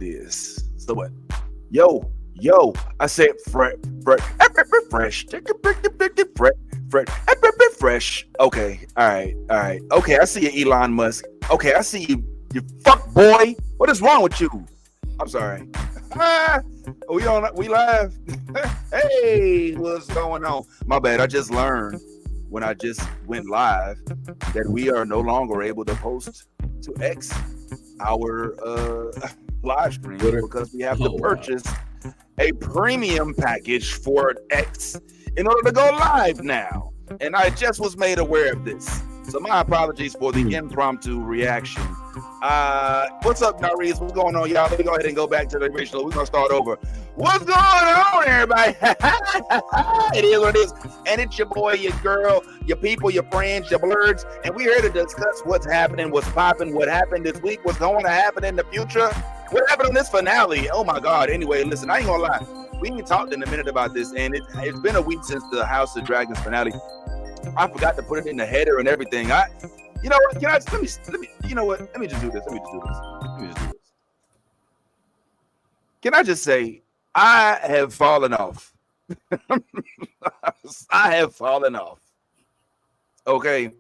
is. So what? Yo, I said fresh, fresh. Okay, all right. Okay, I see you, Elon Musk. Okay, I see you, you fuck boy. What is wrong with you? I'm sorry. We live. Hey, what's going on? My bad. I just learned when I just went live that we are no longer able to post to X our live stream because we have to purchase a premium package for X in order to go live now. And I just was made aware of this. So my apologies for the impromptu reaction. What's up, Nariz? What's going on, y'all? Let me go ahead and go back to the original. We're going to start over. What's going on, everybody? It is what it is. And it's your boy, your girl, your people, your friends, your blurs. And we're here to discuss what's happening, what's popping, what happened this week, what's going to happen in the future. What happened on this finale? Oh, my God. Anyway, listen, I ain't going to lie. We ain't talked in a minute about this, and it's been a week since the House of Dragons finale. I forgot to put it in the header and everything. You know what? Let me. You know what? Let me just do this. Can I just say I have fallen off? I have fallen off. Okay,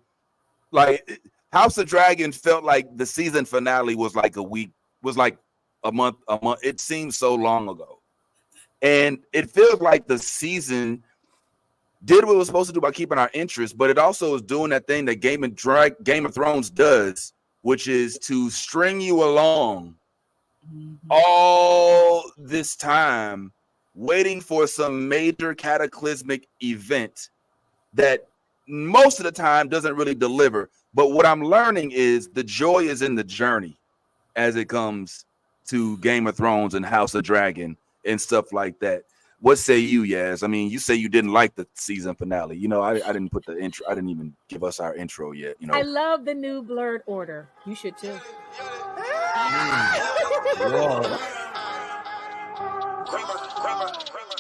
like House of Dragons felt like the season finale was like a month. It seems so long ago, and it feels like the season did what it was supposed to do by keeping our interest, but it also is doing that thing that Game of Thrones does, which is to string you along all this time, waiting for some major cataclysmic event that most of the time doesn't really deliver. But what I'm learning is the joy is in the journey as it comes to Game of Thrones and House of Dragon and stuff like that. What say you, Yaz? I mean, you say you didn't like the season finale. You know, I didn't put the intro. I didn't even give us our intro yet. You know, I love the new blurred order. You should too.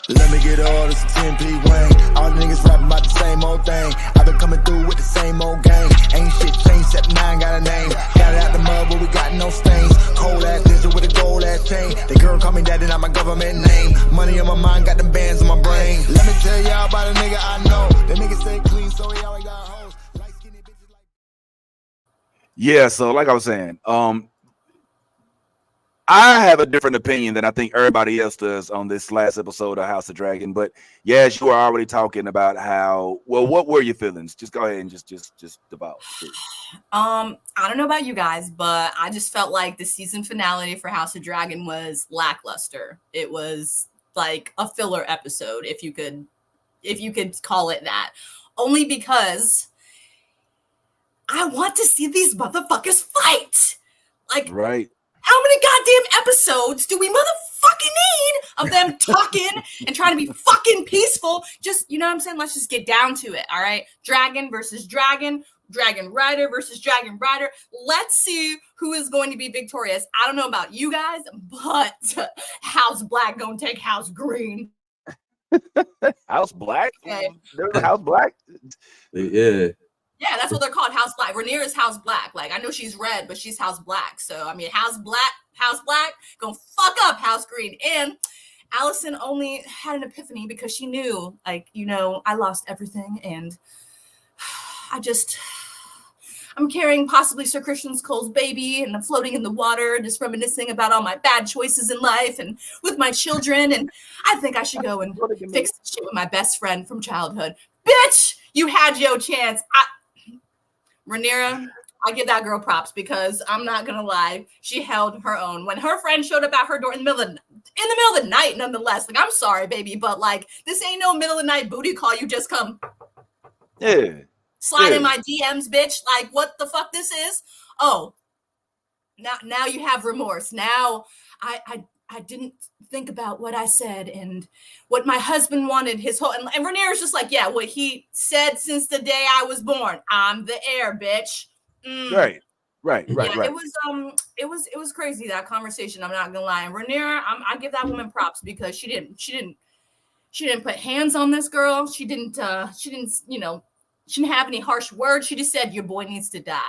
Let me get all this 10p Wayne. All the niggas rapping about the same old thing. I've been coming through with the same old gang. Ain't shit changed except 9 got a name. Got it out the mud, but we got no stains. Cold ass ninja with a gold ass chain. The girl call me daddy, not my government name. Money on my mind, got them bands on my brain. Let me tell y'all about a nigga I know. The nigga stay clean, so he always got hoes. Light skinny bitches like. yeah. So, like I was saying, I have a different opinion than I think everybody else does on this last episode of House of Dragon. But yes, you were already talking about how. Well, what were your feelings? Just go ahead and just devour. I don't know about you guys, but I just felt like the season finale for House of Dragon was lackluster. It was like a filler episode, if you could call it that. Only because I want to see these motherfuckers fight. Like, Right. how many goddamn episodes do we motherfucking need of them talking and trying to be fucking peaceful? Just, you know what I'm saying? Let's just get down to it, all right? Dragon versus dragon, dragon rider versus dragon rider. Let's see who is going to be victorious. I don't know about you guys, but House Black gonna take House Green. House Black? Okay. There's a House Black? Yeah. Yeah, that's what they're called, House Black. Rhaenyra is House Black. Like, I know she's red, but she's House Black. So, I mean, House Black, gonna fuck up House Green. And Allison only had an epiphany because she knew, like, you know, I lost everything. And I'm carrying possibly Sir Christian Cole's baby, and I'm floating in the water, just reminiscing about all my bad choices in life and with my children. And I think I should go and fix the shit with my best friend from childhood. Bitch, you had your chance. Rhaenyra, I give that girl props because I'm not gonna lie, she held her own. When her friend showed up at her door in the middle of the night, nonetheless. Like, I'm sorry, baby, but like, this ain't no middle of the night booty call. You just come, slide in my DMs, bitch. Like, what the fuck this is? Oh, now you have remorse. Now I didn't think about what I said and what my husband wanted his whole, and Rhaenyra's just like, yeah, what he said since the day I was born. I'm the heir, bitch. Right. It was crazy, that conversation. I'm not gonna lie. And Rhaenyra, I give that woman props because she didn't put hands on this girl. She didn't have any harsh words. She just said, your boy needs to die.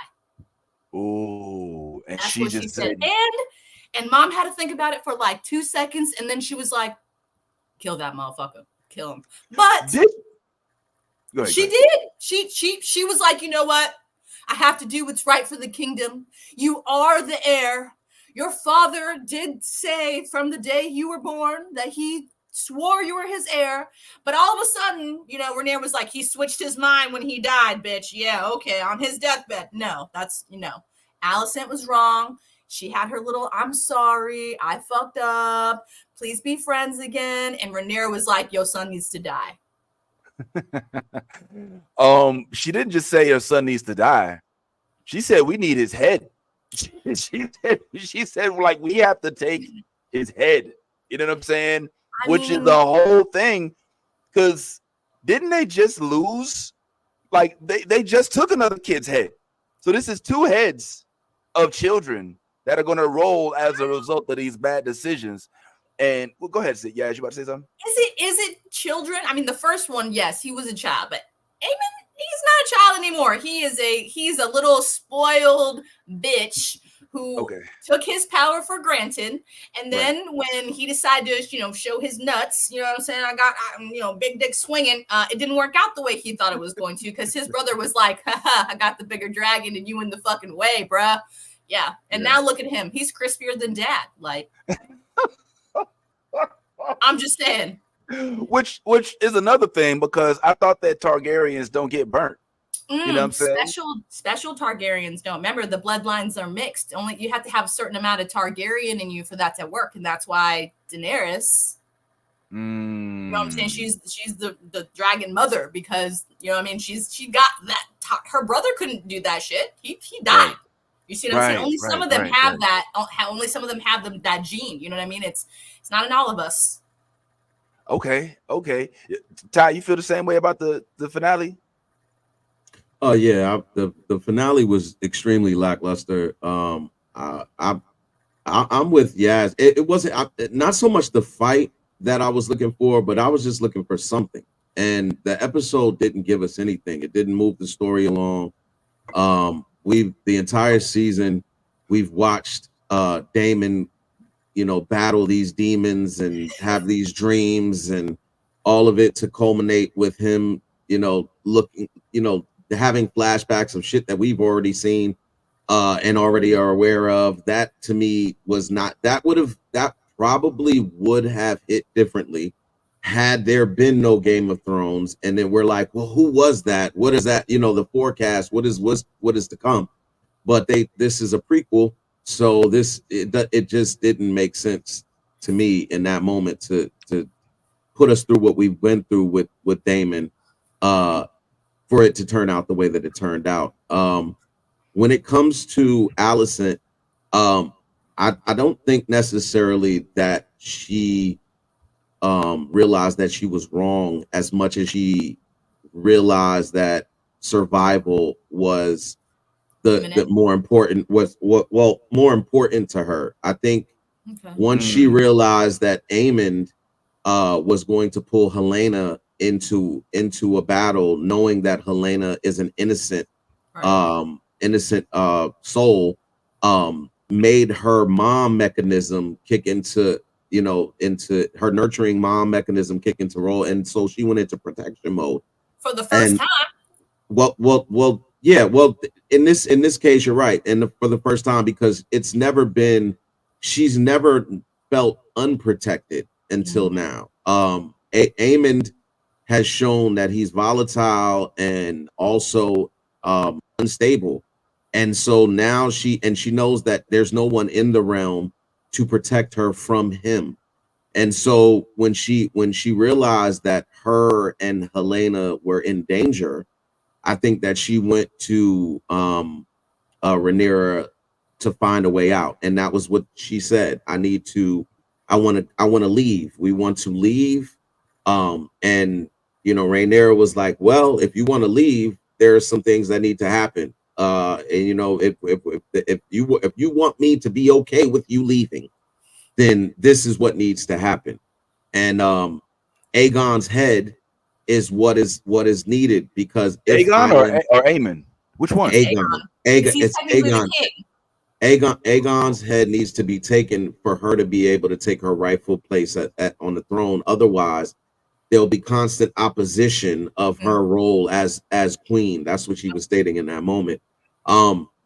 Ooh, and That's she what just she said. And mom had to think about it for like 2 seconds, and then she was like, kill that motherfucker. Kill him. But Go ahead, she did. She was like, you know what? I have to do what's right for the kingdom. You are the heir. Your father did say from the day you were born that he swore you were his heir. But all of a sudden, you know, Rhaenyra was like, he switched his mind when he died, bitch. Yeah, okay, on his deathbed. No, that's, you know, Alicent was wrong. She had her little, I'm sorry, I fucked up. Please be friends again. And Rhaenyra was like, your son needs to die. She didn't just say her son needs to die. She said we need his head. She said like we have to take his head. You know what I'm saying? Which is the whole thing. Because didn't they just lose? Like they just took another kid's head. So this is 2 heads of children that are going to roll as a result of these bad decisions. And well, go ahead, Sid. Yeah, you about to say something? Is it children? I mean, the first one, yes, he was a child, but Aemon, he's not a child anymore. He's a little spoiled bitch who took his power for granted. And then when he decided to, you know, show his nuts, you know what I'm saying? I got, you know, big dick swinging. It didn't work out the way he thought it was going to, because his brother was like, haha, I got the bigger dragon and you in the fucking way, bruh. Yeah. And now look at him. He's crispier than dad. Like, I'm just saying. Which is another thing, because I thought that Targaryens don't get burnt. You know what I'm saying? Special Targaryens don't. Remember, the bloodlines are mixed. Only you have to have a certain amount of Targaryen in you for that to work, and that's why Daenerys. You know what I'm saying? She's the dragon mother, because you know what I mean. She got that. Her brother couldn't do that shit. He died. Right. You see what I'm saying? Only some of them have that. Only some of them have that gene. You know what I mean? It's not in all of us. Okay. Ty, you feel the same way about the finale? Oh yeah, the finale was extremely lackluster. I'm with Yaz. It wasn't not so much the fight that I was looking for, but I was just looking for something. And the episode didn't give us anything. It didn't move the story along. The entire season we've watched Daemon, you know, battle these demons and have these dreams and all of it to culminate with him, you know, looking, you know, having flashbacks of shit that we've already seen and already are aware of. That to me was not, that probably would have hit differently had there been no Game of Thrones. And then we're like, well, who was that? What is that? You know, the forecast, what is to come? But this is a prequel. So it just didn't make sense to me in that moment to put us through what we went through with Daemon, for it to turn out the way that it turned out. When it comes to Alicent, I don't think necessarily that she realized that she was wrong as much as she realized that survival was the more important, more important to her. I think once she realized that Aemond was going to pull Helaena into a battle, knowing that Helaena is an innocent soul, made her mom mechanism kick into, you know, into her nurturing mom mechanism kick into role, and so she went into protection mode for the first time. Well, in this case, you're right, and for the first time, because she's never felt unprotected until now. Aemond has shown that he's volatile and also unstable, and so now she knows that there's no one in the realm to protect her from him. And so when she realized that her and Helaena were in danger, I think that she went to Rhaenyra to find a way out, and that was what she said. I want to leave. We want to leave. And you know, Rhaenyra was like, well, if you want to leave, there are some things that need to happen. And you know, if you want me to be okay with you leaving, then this is what needs to happen. And Aegon's head is what is needed, because Aegon or Aemon? Which one? Aegon. It's Aegon. Aegon's head needs to be taken for her to be able to take her rightful place on the throne. Otherwise, there'll be constant opposition of her role as queen. That's what she was stating in that moment.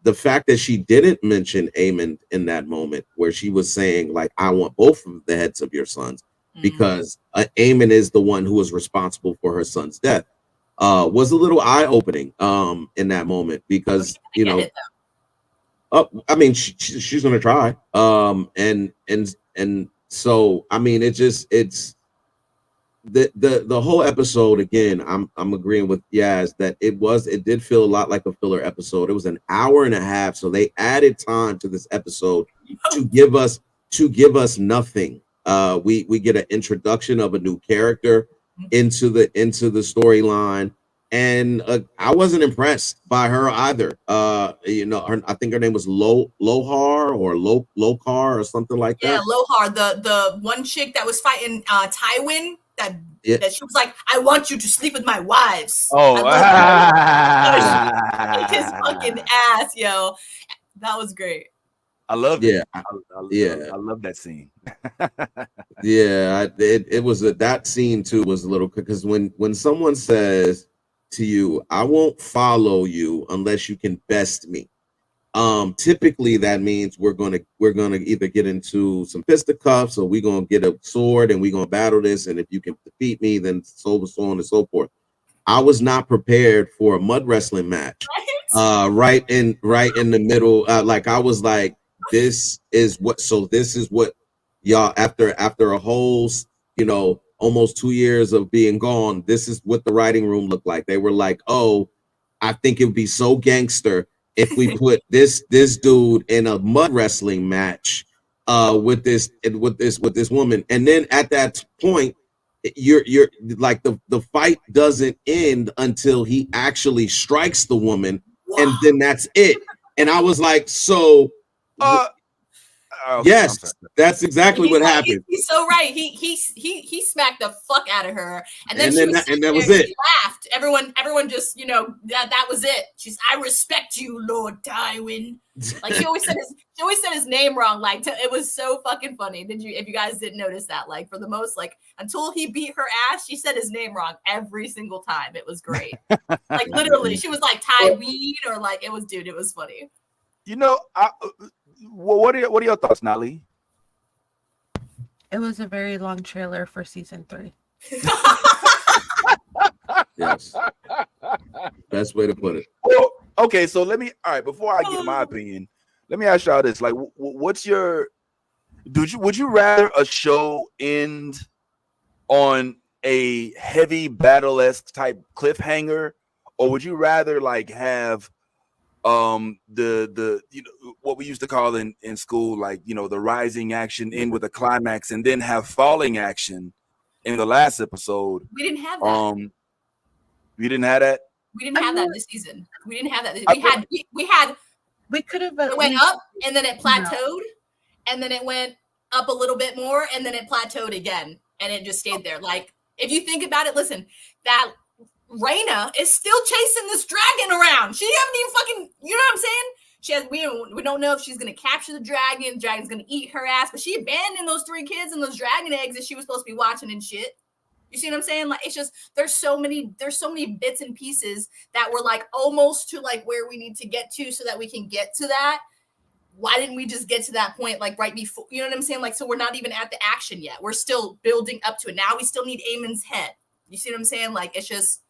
The fact that she didn't mention Aemond in that moment, where she was saying, like, I want both of the heads of your sons, because Aemond is the one who was responsible for her son's death, was a little eye-opening in that moment, because you know, I mean, she's gonna try, and so I mean, it's the whole episode. Again, I'm agreeing with Yaz that it did feel a lot like a filler episode. It was an hour and a half, so they added time to this episode to give us nothing. We get an introduction of a new character into the storyline, and I wasn't impressed by her either. You know, I think her name was Lohar or Lokar or something like that. Yeah, Lohar, the one chick that was fighting Tywin. That she was like, I want you to sleep with my wives. Oh, his fucking ass, yo. That was great. I love it. I love that scene. It was that scene too was a little, because when someone says to you, I won't follow you unless you can best me. Typically that means we're gonna either get into some fisticuffs, or we're gonna get a sword and we're gonna battle this, and if you can defeat me, then so on and so forth. I was not prepared for a mud wrestling match. Right in the middle. Like I was like, this is what y'all, after a whole, you know, almost 2 years of being gone, this is what the writing room looked like. They were like, oh, I think it would be so gangster if we put this dude in a mud wrestling match with this woman. And then at that point, you're like, the fight doesn't end until he actually strikes the woman, and then that's it. And I was like, so yes, that's exactly what happened. He's so right. He smacked the fuck out of her, and then that was it. She laughed. Everyone just, you know, that was it. I respect you, Lord Tywin. Like she always said his name wrong. Like it was so fucking funny. If you guys didn't notice that, like for the most, like until he beat her ass, she said his name wrong every single time. It was great. Like literally, she was like Tywin, or like it was funny. You know, what are your thoughts, Nali? It was a very long trailer for season 3. Yes, best way to put it. Well, okay, so before I give my opinion, let me ask y'all this: like, what's your? Would you rather a show end on a heavy battle-esque type cliffhanger, or would you rather like have the you know what we used to call in school, like, you know, the rising action end with a climax, and then have falling action in the last episode? We didn't have that. We didn't have that. We didn't have that this season. We didn't have that. We could have. It went up, and then it plateaued, and then it went up a little bit more, and then it plateaued again, and it just stayed there. Like if you think about it, listen, that Rhaena is still chasing this dragon around. She haven't even fucking, you know what I'm saying? We don't know if she's gonna capture the dragon. The dragon's gonna eat her ass, but she abandoned those 3 kids and those dragon eggs that she was supposed to be watching and shit. You see what I'm saying? Like it's just there's so many bits and pieces that were like almost to like where we need to get to so that we can get to that. Why didn't we just get to that point like right before? You know what I'm saying? Like so we're not even at the action yet. We're still building up to it. Now we still need Aemon's head. You see what I'm saying? Like it's just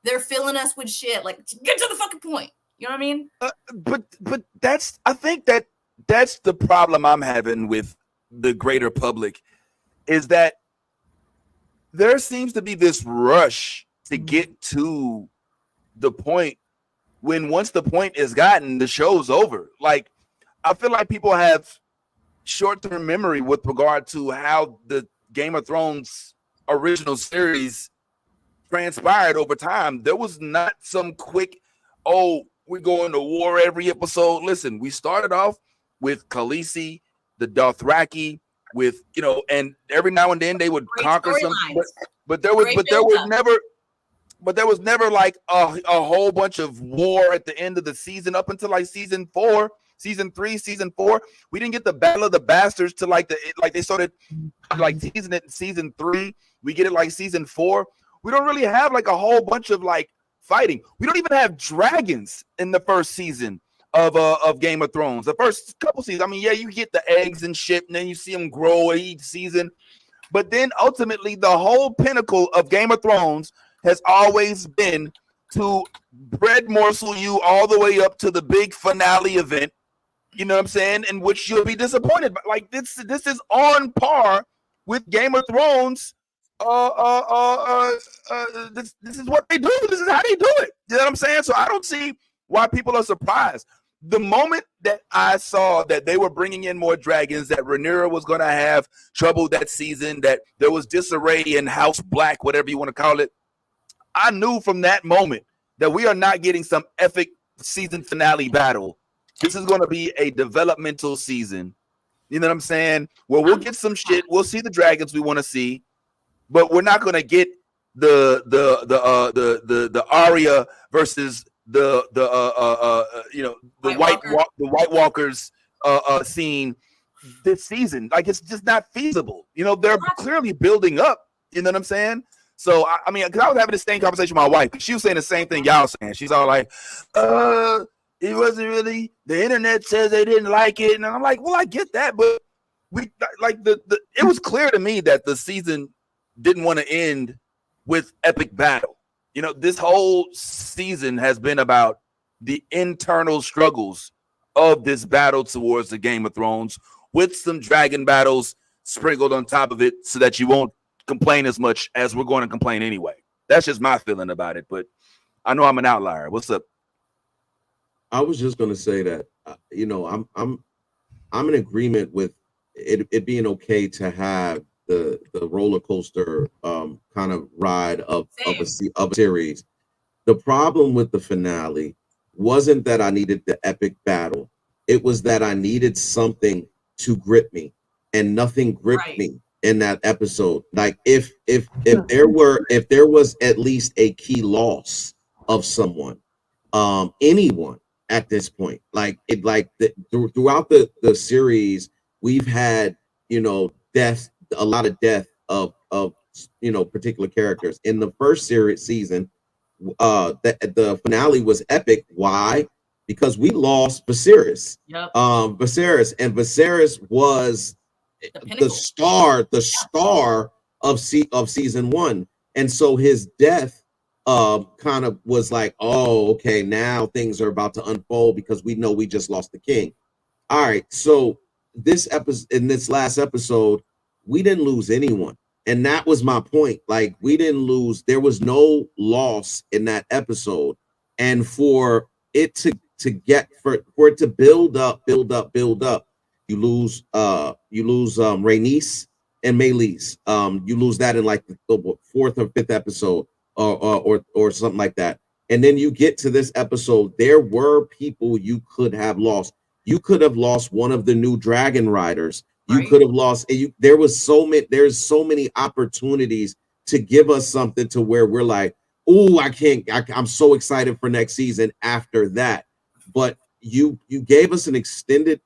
they're filling us with shit. Like get to the fucking point. You know what I mean? But I think that's the problem I'm having with the greater public, is that there seems to be this rush to get to the point when once the point is gotten, the show's over. Like, I feel like people have short-term memory with regard to how the Game of Thrones original series transpired over time. There was not some quick, we're going to war every episode. Listen, we started off with Khaleesi, the Dothraki, with, you know, and every now and then they would conquer some, but there was never like a whole bunch of war at the end of the season up until like season 4. season 3, season 4. We didn't get the Battle of the Bastards to like they started like teasing it in season 3. We get it like season 4. We don't really have like a whole bunch of like fighting. We don't even have dragons in the first season of Game of Thrones. The first couple seasons, I mean, yeah, you get the eggs and shit, and then you see them grow each season. But then ultimately, the whole pinnacle of Game of Thrones has always been to bread morsel you all the way up to the big finale event. You know what I'm saying? In which you'll be disappointed. But like this is on par with Game of Thrones. This is what they do. This is how they do it. You know what I'm saying? So I don't see why people are surprised. The moment that I saw that they were bringing in more dragons, that Rhaenyra was going to have trouble that season, that there was disarray in House Black, whatever you want to call it, I knew from that moment that we are not getting some epic season finale battle. This is going to be a developmental season. You know what I'm saying? Well, we'll get some shit. We'll see the dragons we want to see, but we're not going to get the Arya versus the White Walkers scene this season. Like, it's just not feasible. You know, they're clearly building up. You know what I'm saying? So I mean, because I was having the same conversation with my wife. She was saying the same thing y'all saying. She's all like, it wasn't really, the internet says they didn't like it. And I'm like, well, I get that, but we like it was clear to me that the season didn't want to end with epic battle. You know, this whole season has been about the internal struggles of this battle towards the Game of Thrones, with some dragon battles sprinkled on top of it so that you won't complain as much as we're going to complain anyway. That's just my feeling about it, but I know I'm an outlier. What's up? I was just going to say that, you know, I'm in agreement with it being okay to have the roller coaster kind of ride of a series. The problem with the finale wasn't that I needed the epic battle. It was that I needed something to grip me, and nothing gripped me in that episode. Like if there was at least a key loss of someone, anyone at this point, throughout the series, we've had, you know, a lot of death of you know, particular characters. In the first season, the finale was epic. Why? Because we lost Viserys. Yep. Viserys was the star of season 1, and so his death kind of was like, oh, okay, now things are about to unfold because we know we just lost the king. All right, so in this last episode, we didn't lose anyone, and that was my point. Like, we didn't lose. There was no loss in that episode, and for it to build up. You lose Rhaenys and Meleys. You lose that in like the 4th or 5th episode, or something like that. And then you get to this episode. There were people you could have lost. You could have lost one of the new dragon riders. You could have lost. There's so many opportunities to give us something to where we're like, oh, I'm so excited for next season after that. But you gave us an extended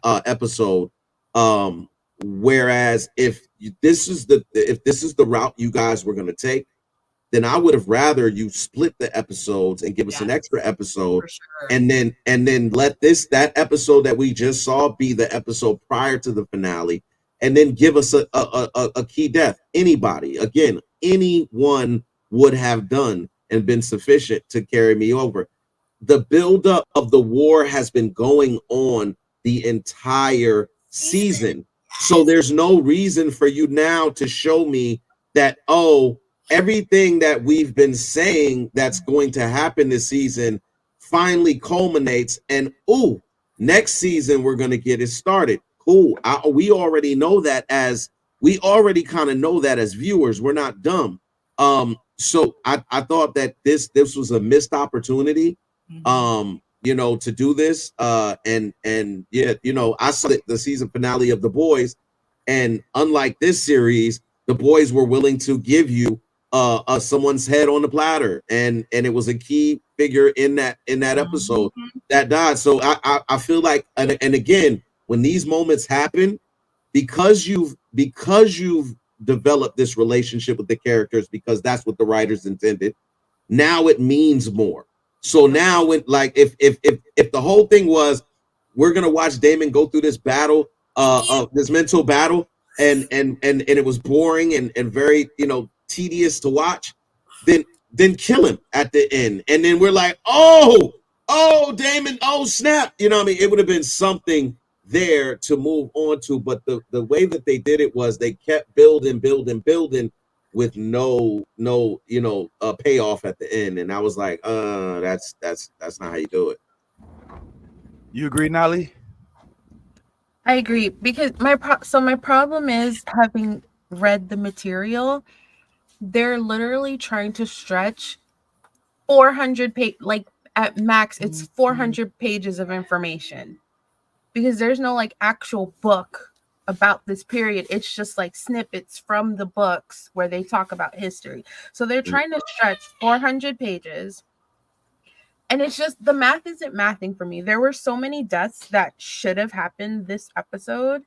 episode, whereas if this is the route you guys were going to take, then I would have rather you split the episodes and give us an extra episode, and then let that episode that we just saw be the episode prior to the finale, and then give us a key death. Anyone would have done and been sufficient to carry me over. The buildup of the war has been going on the entire season. So there's no reason for you now to show me that, oh, everything that we've been saying that's going to happen this season finally culminates, and next season we're going to get it started. Cool. We already know that as viewers. We're not dumb. So I thought that this was a missed opportunity. You know, to do this, and yeah, you know, I saw the season finale of The Boys, and unlike this series, The Boys were willing to give you someone's head on the platter, and it was a key figure in that episode that died. So I feel like, and again, when these moments happen, because you've developed this relationship with the characters, because that's what the writers intended, now it means more. So now when, like, if the whole thing was we're gonna watch Daemon go through this battle, this mental battle, and it was boring and very, you know, tedious to watch, then kill him at the end, and then we're like, oh Daemon, oh snap, you know what I mean? It would have been something there to move on to, but the way that they did it was they kept building with no you know, payoff at the end, and I was like, that's not how you do it. You agree, Nolly? I agree, because my problem is, having read the material, they're literally trying to stretch 400 like at max it's 400 pages of information, because there's no like actual book about this period. It's just like snippets from the books where they talk about history. So they're trying to stretch 400 pages. And it's just, the math isn't mathing for me. There were so many deaths that should have happened this episode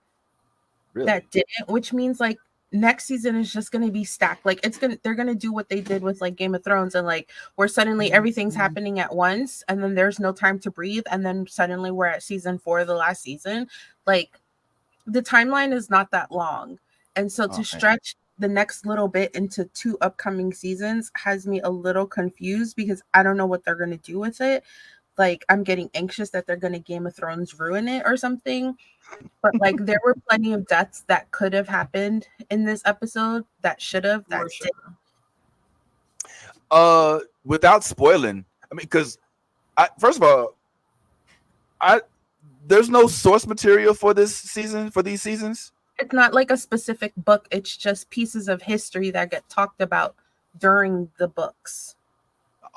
that didn't, which means like next season is just going to be stacked. Like they're going to do what they did with like Game of Thrones, and like where suddenly everything's happening at once and then there's no time to breathe, and then suddenly we're at season 4, the last season. Like, the timeline is not that long, and so to stretch the next little bit into 2 upcoming seasons has me a little confused, because I don't know what they're going to do with it. Like, I'm getting anxious that they're going to Game of Thrones ruin it or something. But like, there were plenty of deaths that could have happened in this episode that should have, that didn't. Without spoiling, I mean, because first of all, there's no source material for this season, for these seasons. It's not like a specific book. It's just pieces of history that get talked about during the books.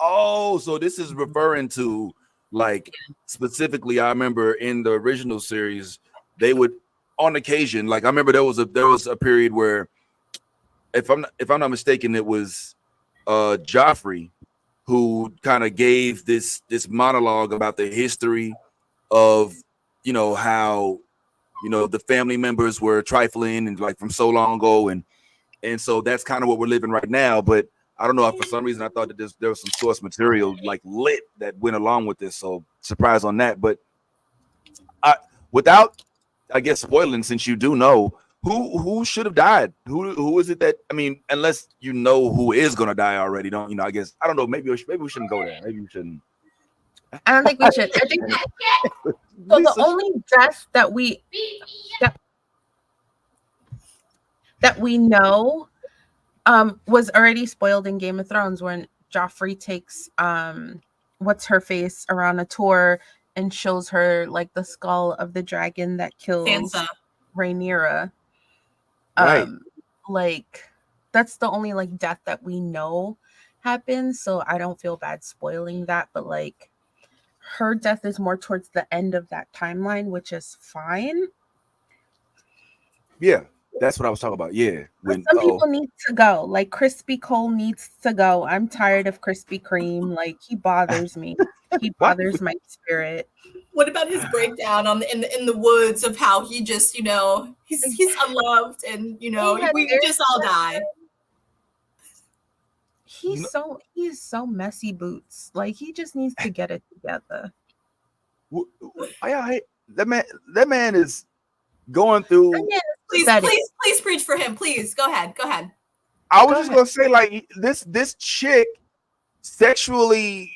Oh, so this is referring to, like, specifically, I remember in the original series, they would, on occasion, like, I remember there was a period where, if I'm not mistaken, it was Joffrey who kind of gave this monologue about the history of, you know, how, you know, the family members were trifling and like from so long ago, and so that's kind of what we're living right now. But I don't know if for some reason I thought that there was some source material like lit that went along with this. So surprise on that. But without, I guess, spoiling, since you do know, who should have died? Who is it that, I mean, unless you know who is gonna die already, don't you know? I guess I don't know. Maybe we shouldn't go there. Maybe we shouldn't. I don't think we should. I think so. The only death that we know was already spoiled in Game of Thrones, when Joffrey takes what's her face around a tour and shows her like the skull of the dragon that kills Sansa. Rhaenyra. Right. Like, that's the only like death that we know happened, so I don't feel bad spoiling that. But like, her death is more towards the end of that timeline, which is fine. Yeah, that's what I was talking about. Yeah. Some people need to go. Like, Crispy Cole needs to go. I'm tired of Krispy Kreme. Like, he bothers me. He bothers my spirit. What about his breakdown in the woods of how he just, you know, he's unloved, and you know, we just all die. He's so messy boots. Like, he just needs to get it together. That man is going through. Please preach for him. Please go ahead. I was just gonna say, like, this chick sexually,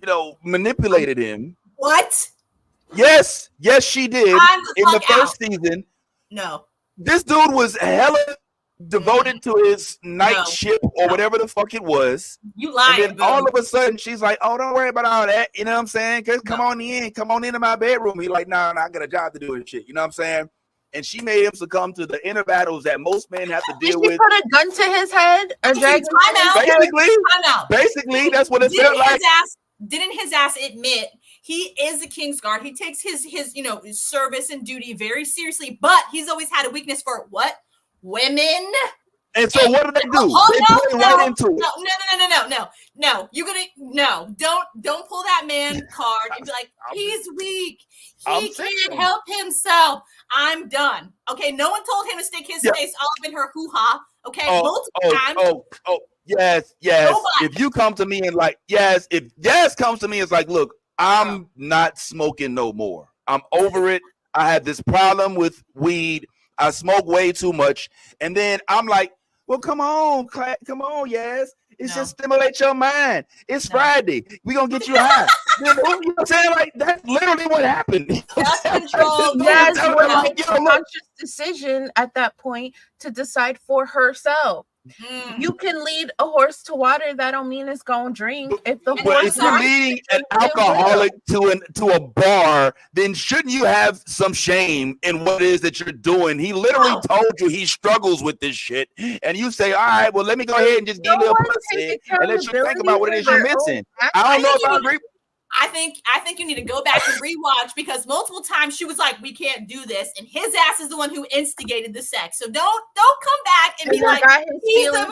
you know, manipulated him. What? Yes, she did. In the first season. No. This dude was hella devoted to his night ship or whatever the fuck it was. You lying. And then all of a sudden she's like, "Oh, don't worry about all that." You know what I'm saying? Cause come on into my bedroom. He like, "Nah, I got a job to do and shit." You know what I'm saying? And she made him succumb to the inner battles that most men have to deal with. Put a gun to his head. Basically, that's what it felt like. Didn't his ass admit he is a Kingsguard? He takes his you know, service and duty very seriously, but he's always had a weakness for what? Women. And so what did they do? They played right into it. No, you're gonna don't pull that man card and be like, he's weak. He can't help himself. I'm done. Okay, no one told him to stick his face all up in her hoo-ha. Okay, multiple times. Yes. Nobody. If you come to me and like, if Yes comes to me, it's like, look, I'm not smoking no more. I'm over it. I had this problem with weed. I smoke way too much. And then I'm like, well, come on, Yes. It's just stimulate your mind. It's Friday. We're going to get you high. You know what I'm saying? Like, that's literally what happened. Control. Yes, would make a conscious decision at that point to decide for herself. You can lead a horse to water. That don't mean it's gonna drink. If the horse, if you're leading an alcoholic to a bar, then shouldn't you have some shame in what it is that you're doing? He literally told you he struggles with this shit, and you say, "All right, well, let me go ahead and just give you a pussy and let you think about what it is you're missing." I don't know if I agree. I think you need to go back and rewatch, because multiple times she was like, "We can't do this," and his ass is the one who instigated the sex. So don't come back and be like, he's a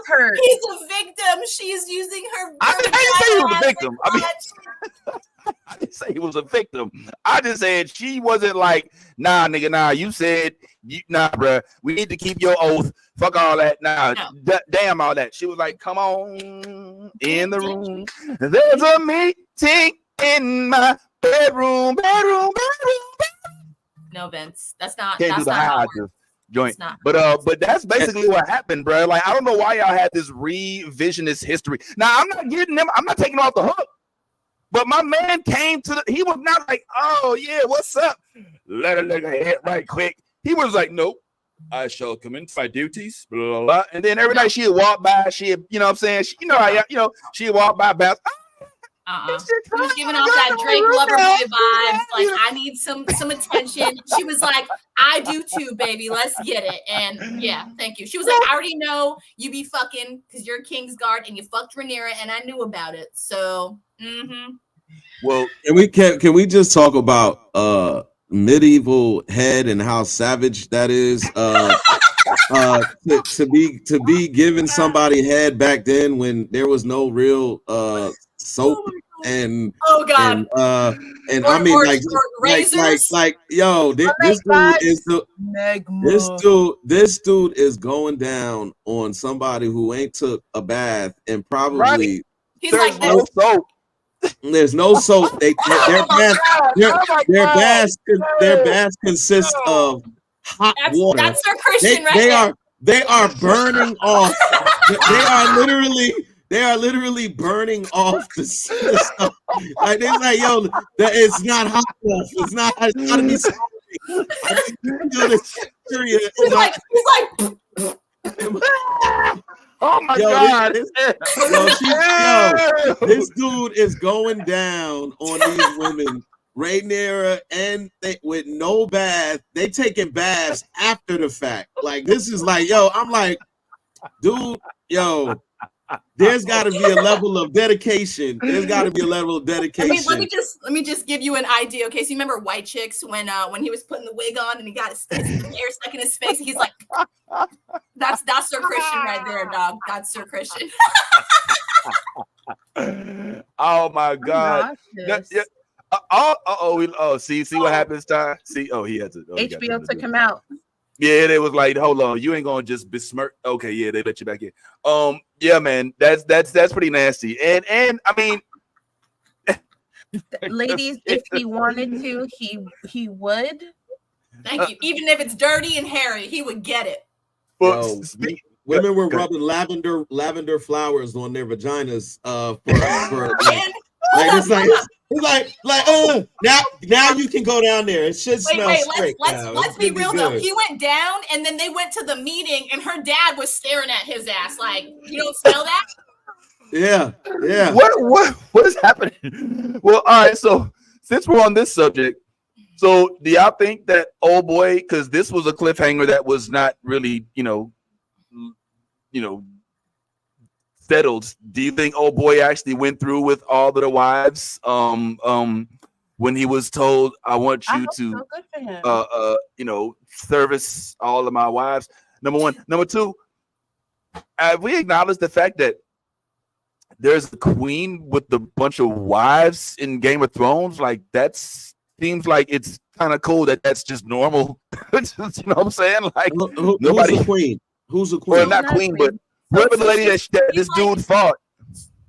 victim. She's using her. I didn't say he was a victim. I didn't say he was a victim. I just said she wasn't like, nah, nigga, nah. You said, nah, bruh. We need to keep your oath. Fuck all that. Nah, damn all that. She was like, come on in the room. There's a meeting in my bedroom. No, Vince, that's not. Can't that's do the not how it high joint. But that's basically what happened, bro. Like, I don't know why y'all had this revisionist history. Now, I'm not getting them. I'm not taking off the hook. But my man came to he was not like, oh yeah, what's up? Let a nigga hit right quick. He was like, nope. I shall commence my duties, blah, blah, blah. And then every night she'd walk by, you know what I'm saying? She'd walk by, bounce. He was giving off that Drake Loverboy vibes. Like, I need some attention. She was like, I do too, baby. Let's get it. And yeah, thank you. She was like, I already know you be fucking because you're Kingsguard and you fucked Rhaenyra and I knew about it. So, Well, can we just talk about medieval head and how savage that is? To be giving somebody head back then when there was no real soap and and I mean like yo, this dude is going down on somebody who ain't took a bath and probably there's no soap. There's no soap. Their baths consist of hot water. That's their Christian they are burning off. They are literally burning off the stuff. Like they're like, yo, it's not hot enough. It's not. It's gotta be oh my God! This dude is going down on these women. Rhaenyra and with no bath, they taking baths after the fact. Like this is like, yo, I'm like, dude, yo. There's got to be a level of dedication. There's got to be a level of dedication. Let me just give you an idea. Okay, so you remember White Chicks when he was putting the wig on and he got his hair stuck in his face. He's like, that's Sir Christian right there, dog. That's Sir Christian. Oh my God. See what happens, Ty? See, he had to. HBO took him out. Yeah, they was like, hold on, you ain't gonna just besmirch. Okay, yeah, they let you back in. Yeah, man, that's pretty nasty. And I mean, ladies, if he wanted to, he would. Thank you. Even if it's dirty and hairy, he would get it. Yo, women were rubbing lavender flowers on their vaginas now you can go down there. It should smell straight. Let's be real though. He went down and then they went to the meeting and her dad was staring at his ass like, you don't smell that? Yeah. What is happening? Well, all right, so since we're on this subject, so do y'all think that old boy, because this was a cliffhanger that was not really, settled. Do you think old boy actually went through with all of the wives? When he was told, I want you to service all of my wives. Number one. Number two, we acknowledge the fact that there's a queen with a bunch of wives in Game of Thrones. Like that seems like it's kind of cool that that's just normal. Just, you know what I'm saying? Like nobody. Who's the queen? Who's the Well, queen? not queen, but whoever the lady that this dude fought.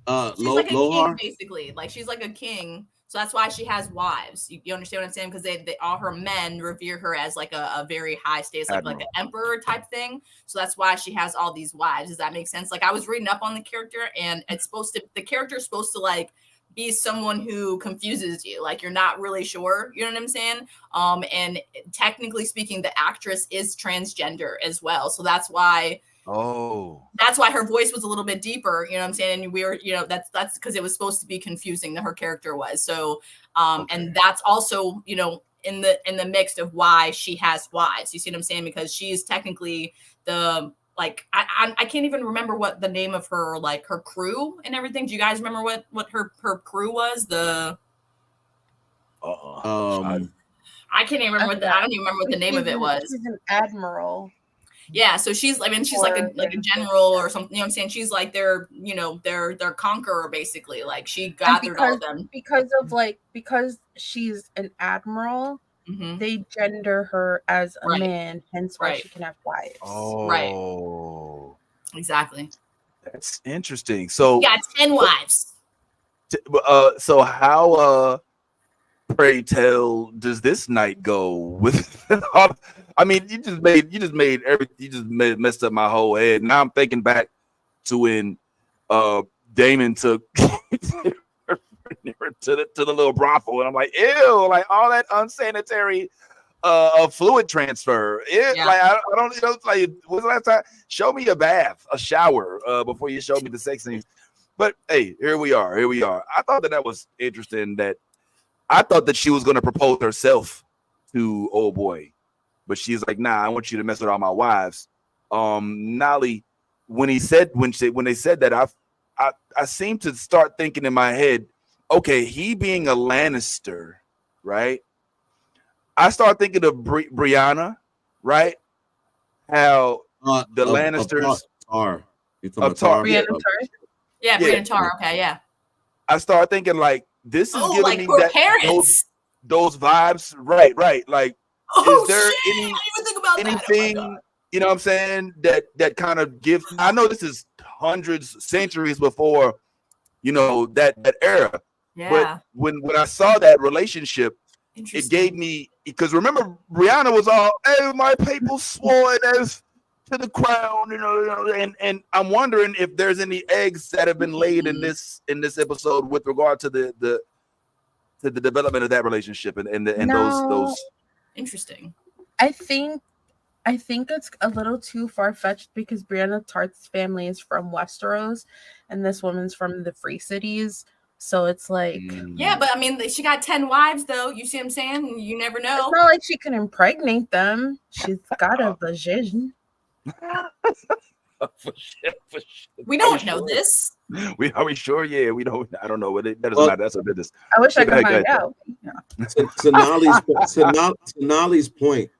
She's like a king, Lohar? basically. Like she's like a king, so that's why she has wives. You understand what I'm saying? Because they all her men revere her as like a very high status, like an emperor type thing. So that's why she has all these wives. Does that make sense? Like I was reading up on the character, and the character is supposed to like be someone who confuses you, like you're not really sure. You know what I'm saying? And technically speaking, the actress is transgender as well, so that's why. Oh, That's why her voice was a little bit deeper, you know what I'm saying? And we were, you know, that's because it was supposed to be confusing that her character was. So and that's also, you know, in the mix of why she has wives. You see what I'm saying? Because she's technically the like I can't even remember what the name of her like her crew and everything. Do you guys remember what her crew was? I can't even remember I don't even remember what the name of it was. She's an admiral. Yeah, so she's she's like a general or something, you know what I'm saying? She's like their, you know, their conqueror basically. Like she gathered all of them. Because she's an admiral, they gender her as a man, hence why she can have wives. Oh. Right. Exactly. That's interesting. So she got 10 wives. So how pray tell does this night go with I mean you just made everything, you just messed up my whole head. Now I'm thinking back to when Damon took to the little brothel, and I'm like, ew, like all that unsanitary fluid transfer. Like I don't, you know, like when's the last time? Show me a bath, a shower before you show me the sex scenes. But hey, here we are. I thought that was interesting. That I thought that she was going to propose herself to old boy, but she's like, nah, I want you to mess with all my wives. Nolly, when they said that, I seem to start thinking in my head, okay, he being a Lannister, right? I start thinking of Brianna, right? How the Lannisters of Tar. Yeah, Brianna Tar. Okay, yeah. I start thinking like this is giving like me her that parents. Those vibes, right? Like, is there shit, I didn't even think about anything? That. Oh you know what I'm saying? That kind of gives. I know this is hundreds, centuries before, you know, that era. Yeah. But when I saw that relationship, it gave me, because remember Rihanna was all, hey, my people sworn as to the crown, you know, and I'm wondering if there's any eggs that have been laid in this episode with regard to the development of that relationship and those. Interesting. I think it's a little too far-fetched because Brianna Tarth's family is from Westeros and this woman's from the Free Cities. So it's like, yeah, but I mean, she got 10 wives, though. You see what I'm saying? You never know. It's not like she can impregnate them. She's got a vagina. For sure. We don't know this. Are we sure? Yeah, we don't. I don't know. That doesn't matter. That's a business. I wish I could find out. To Nolly's point,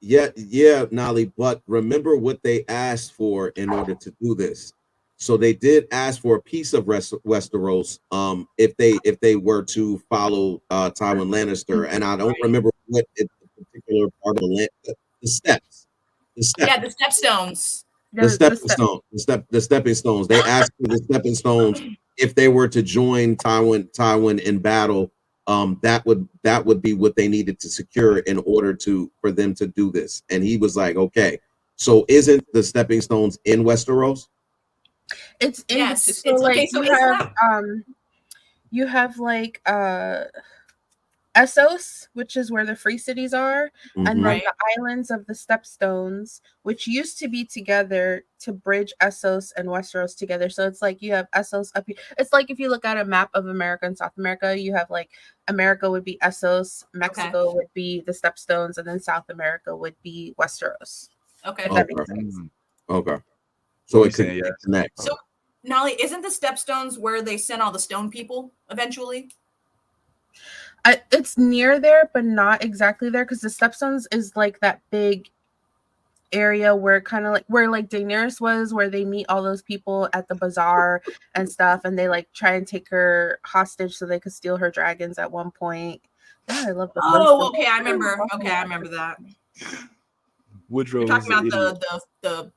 yeah, Nolly. But remember what they asked for in order to do this. So they did ask for a piece of Westeros, if they were to follow Tywin Lannister, and I don't remember what the particular part of the steps. Yeah, the stepstones. The stepping stones. They asked for the stepping stones if they were to join Tywin in battle. That would be what they needed to secure in order for them to do this. And he was like, okay, so isn't the stepping stones in Westeros? It's in yes. So like okay, so you have like Essos, which is where the Free Cities are, and then the islands of the Stepstones, which used to be together to bridge Essos and Westeros together. So it's like you have Essos up here. It's like if you look at a map of America and South America, you have like America would be Essos, Mexico would be the Stepstones, and then South America would be Westeros. Okay. If that makes sense. Okay. So it can connect. So Nolly, isn't the Stepstones where they sent all the stone people eventually? It's near there, but not exactly there, because the Stepstones is like that big area where kind of like where like Daenerys was, where they meet all those people at the bazaar and stuff, and they like try and take her hostage so they could steal her dragons at one point. Yeah, I love the Oh, okay, I remember. Okay, I remember that. Woodrow You're talking is an about idiot. the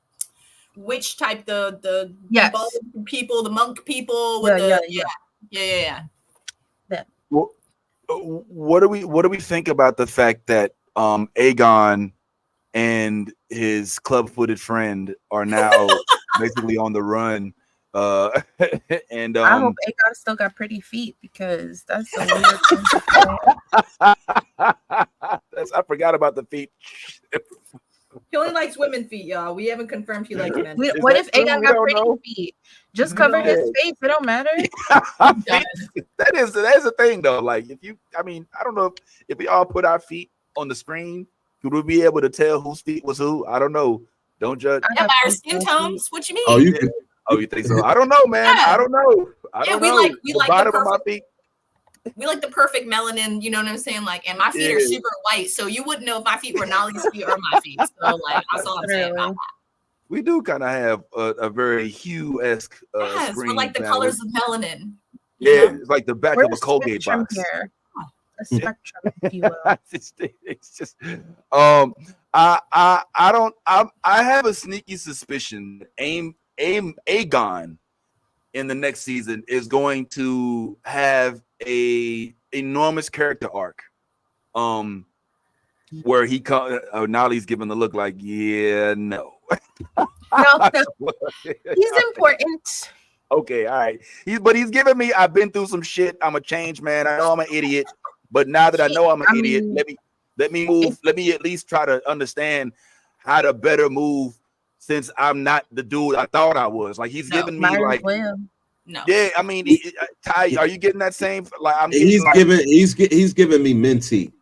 witch type, the Yes. bug people, the monk people Yeah, with the yeah. Well, what do we think about the fact that Aegon and his club-footed friend are now basically on the run? And I hope Aegon still got pretty feet, because that's a weird thing to say. I forgot about the feet. He only likes women feet, y'all. We haven't confirmed he likes men. What that if true? Aegon We got don't pretty know. feet? Just cover his face. It don't matter. that is the thing though. Like I don't know if we all put our feet on the screen, would we be able to tell whose feet was who? I don't know. Don't judge. Yeah, by our skin tones. What you mean? Oh, you can. Oh, you think so? I don't know, man. Yeah. I don't know. I don't we know. like the the bottom of my perfect- feet. We like the perfect melanin, you know what I'm saying? Like, and my feet are Yeah. super white, so you wouldn't know if my feet were Nolly's feet or my feet. So, like, that's all I'm saying about that. We do kind of have a very Hue-esque Yes, screen. we're like the man. colors of melanin. Yeah, know? it's like the back We're of a Colgate spectrum box. here. A spectrum, if you will. It's just I have a sneaky suspicion that Aegon in the next season is going to have a enormous character arc. Where he Nolly's giving the look like, yeah, no. No, he's important. Okay, all right. He's giving me, I've been through some shit. I'm a changed man. I know I'm an idiot, but now that I know I'm an idiot, let me move. Let me at least try to understand how to better move, since I'm not the dude I thought I was. Like he's giving me like, No. yeah. I mean, Ty, are you getting that same? Like He's giving me minty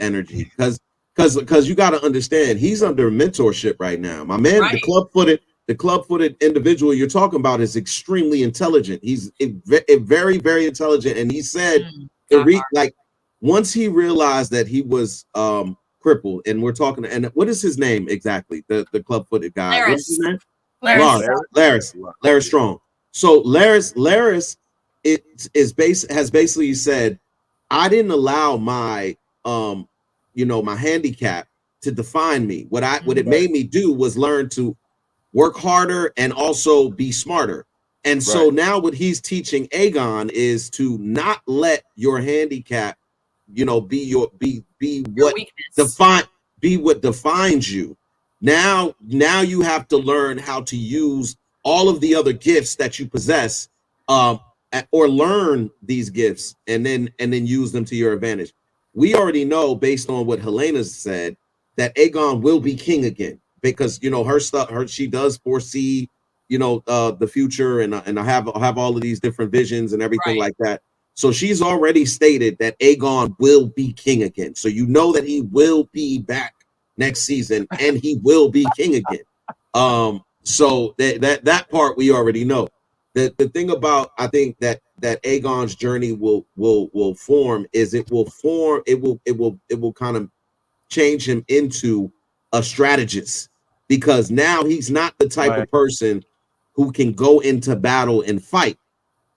energy, because you got to understand he's under mentorship right now. My man, Right. the club-footed individual you're talking about is extremely intelligent. He's a very, very intelligent, and he said like once he realized that he was crippled, and we're talking, and what is his name exactly? The club-footed guy. Laris. What's his name? Laris. Laris Strong. So Laris has basically said, I didn't allow my my handicap to define me. What it made me do was learn to work harder and also be smarter. And so now what he's teaching Aegon is to not let your handicap, be what defines you. Now you have to learn how to use all of the other gifts that you possess, or learn these gifts and then use them to your advantage. We already know, based on what Helena said, that Aegon will be king again, because she does foresee the future, and I have all of these different visions and everything like that. So she's already stated that Aegon will be king again. So you know that he will be back next season and he will be king again. So that part we already know. The thing about, I think that Aegon's journey will form is it will kind of change him into a strategist, because now he's not the type of person who can go into battle and fight,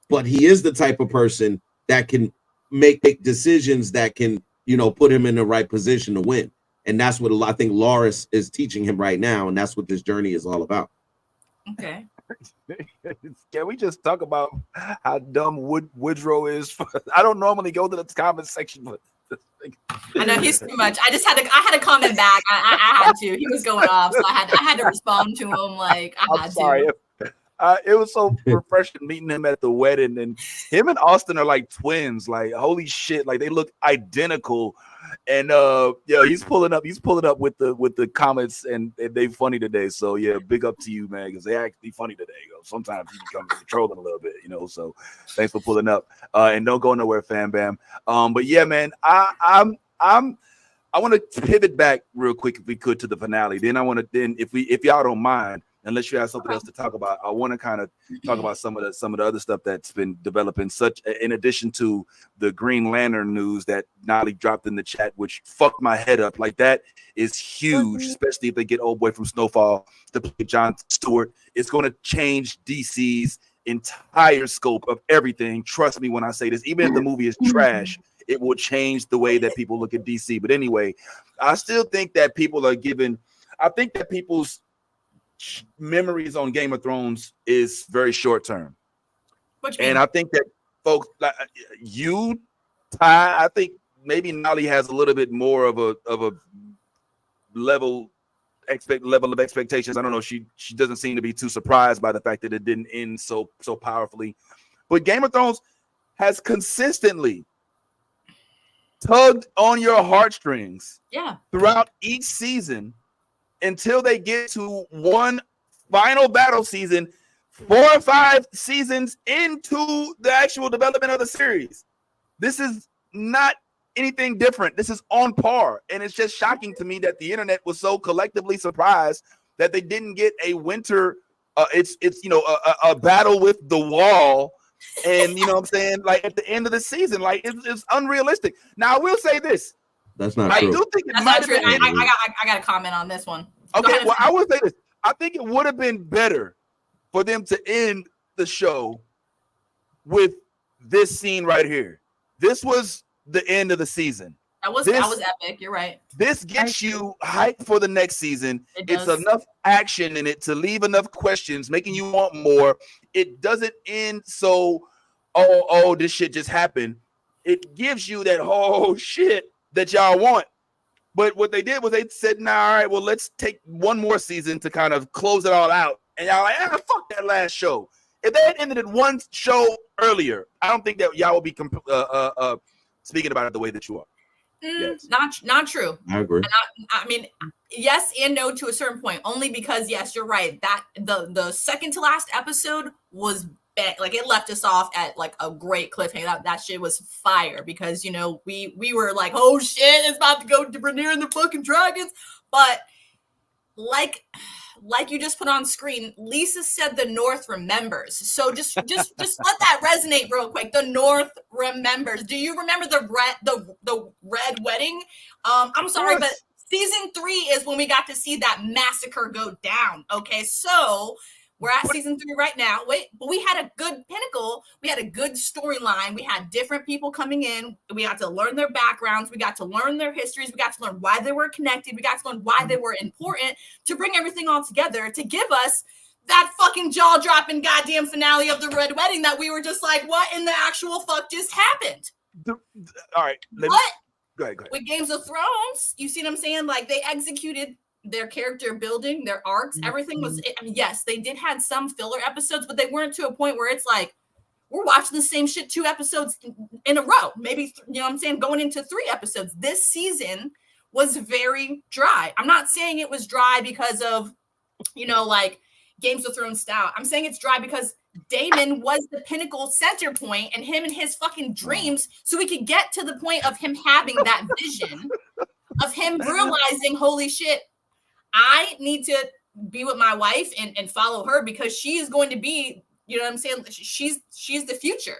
but he is the type of person that can make decisions that can put him in the right position to win. And that's what I think Loras is teaching him right now, and that's what this journey is all about. Okay. Can we just talk about how dumb Woodrow is? I don't normally go to the comment section, but I know he's too much. I had to comment back. I had to. He was going off, so I had to respond to him. Like I had to. It was so refreshing meeting him at the wedding, and him and Austin are like twins. Like holy shit, like they look identical. And he's pulling up with the comments, and they funny today. So yeah, big up to you, man, because they actually funny today. Sometimes he becomes trolling a little bit, So thanks for pulling up. And don't go nowhere, Fam Bam. But yeah, man, I want to pivot back real quick if we could to the finale. Then if y'all don't mind, unless you have something else to talk about, I want to kind of talk about some of the other stuff that's been developing. Such in addition to the Green Lantern news that Nolly dropped in the chat, which fucked my head up. Like that is huge, especially if they get old boy from Snowfall to play John Stewart. It's going to change DC's entire scope of everything. Trust me when I say this. Even if the movie is trash, it will change the way that people look at DC. But anyway, I still think that people are given. I think that people's memories on Game of Thrones is very short term, and I think that folks like you, Ty, I think maybe Nolly has a little bit more of a level of expectations. I don't know. She doesn't seem to be too surprised by the fact that it didn't end so powerfully. But Game of Thrones has consistently tugged on your heartstrings throughout each season until they get to one final battle season 4 or 5 seasons into the actual development of the series. This is not anything different. This is on par. And it's just shocking to me that the internet was so collectively surprised that they didn't get a winter a battle with the wall. And you know what I'm saying? Like at the end of the season, like it's unrealistic. Now I will say this. That's not I true. do think it That's might not have true. been. I got a comment on this one. Okay, well, I will say this. I think it would have been better for them to end the show with this scene right here. This was the end of the season. That was epic. You're right. This gets you hyped for the next season. It's does. enough action in it to leave enough questions, making you want more. It doesn't end so, oh, this shit just happened. It gives you that whole shit that y'all want. But what they did was they said, nah, all right, well, let's take one more season to kind of close it all out. And y'all like, fuck that last show. If they had ended it one show earlier, I don't think that y'all would be speaking about it the way that you are. Yes. Not true. I agree. I mean, yes and no to a certain point. Only because yes, you're right. That the second to last episode was like it left us off at like a great cliffhanger. That shit was fire because you know we were like, oh shit, it's about to go to Rhaenyra and the fucking dragons. But like you just put on screen, Lisa said the North remembers. So just let that resonate real quick. The North remembers. Do you remember the red wedding? I'm sorry, but season 3 is when we got to see that massacre go down. Okay, so we're at season 3 right now. But we had a good pinnacle. We had a good storyline. We had different people coming in. We got to learn their backgrounds. We got to learn their histories. We got to learn why they were connected. We got to learn why they were important to bring everything all together to give us that fucking jaw-dropping goddamn finale of the Red Wedding that we were just like, what in the actual fuck just happened? All right. But Go ahead. with Games of Thrones, you see what I'm saying? Like they executed their character building, their arcs, everything was, I mean, yes, they did have some filler episodes, but they weren't to a point where it's like, we're watching the same shit 2 episodes in a row. Maybe, you know what I'm saying? Going into 3 episodes. This season was very dry. I'm not saying it was dry because of, you know, like Games of Thrones style. I'm saying it's dry because Daemon was the pinnacle center point and him and his fucking dreams. So we could get to the point of him having that vision of him realizing, holy shit, I need to be with my wife and follow her because she is going to be, you know what I'm saying? She's the future.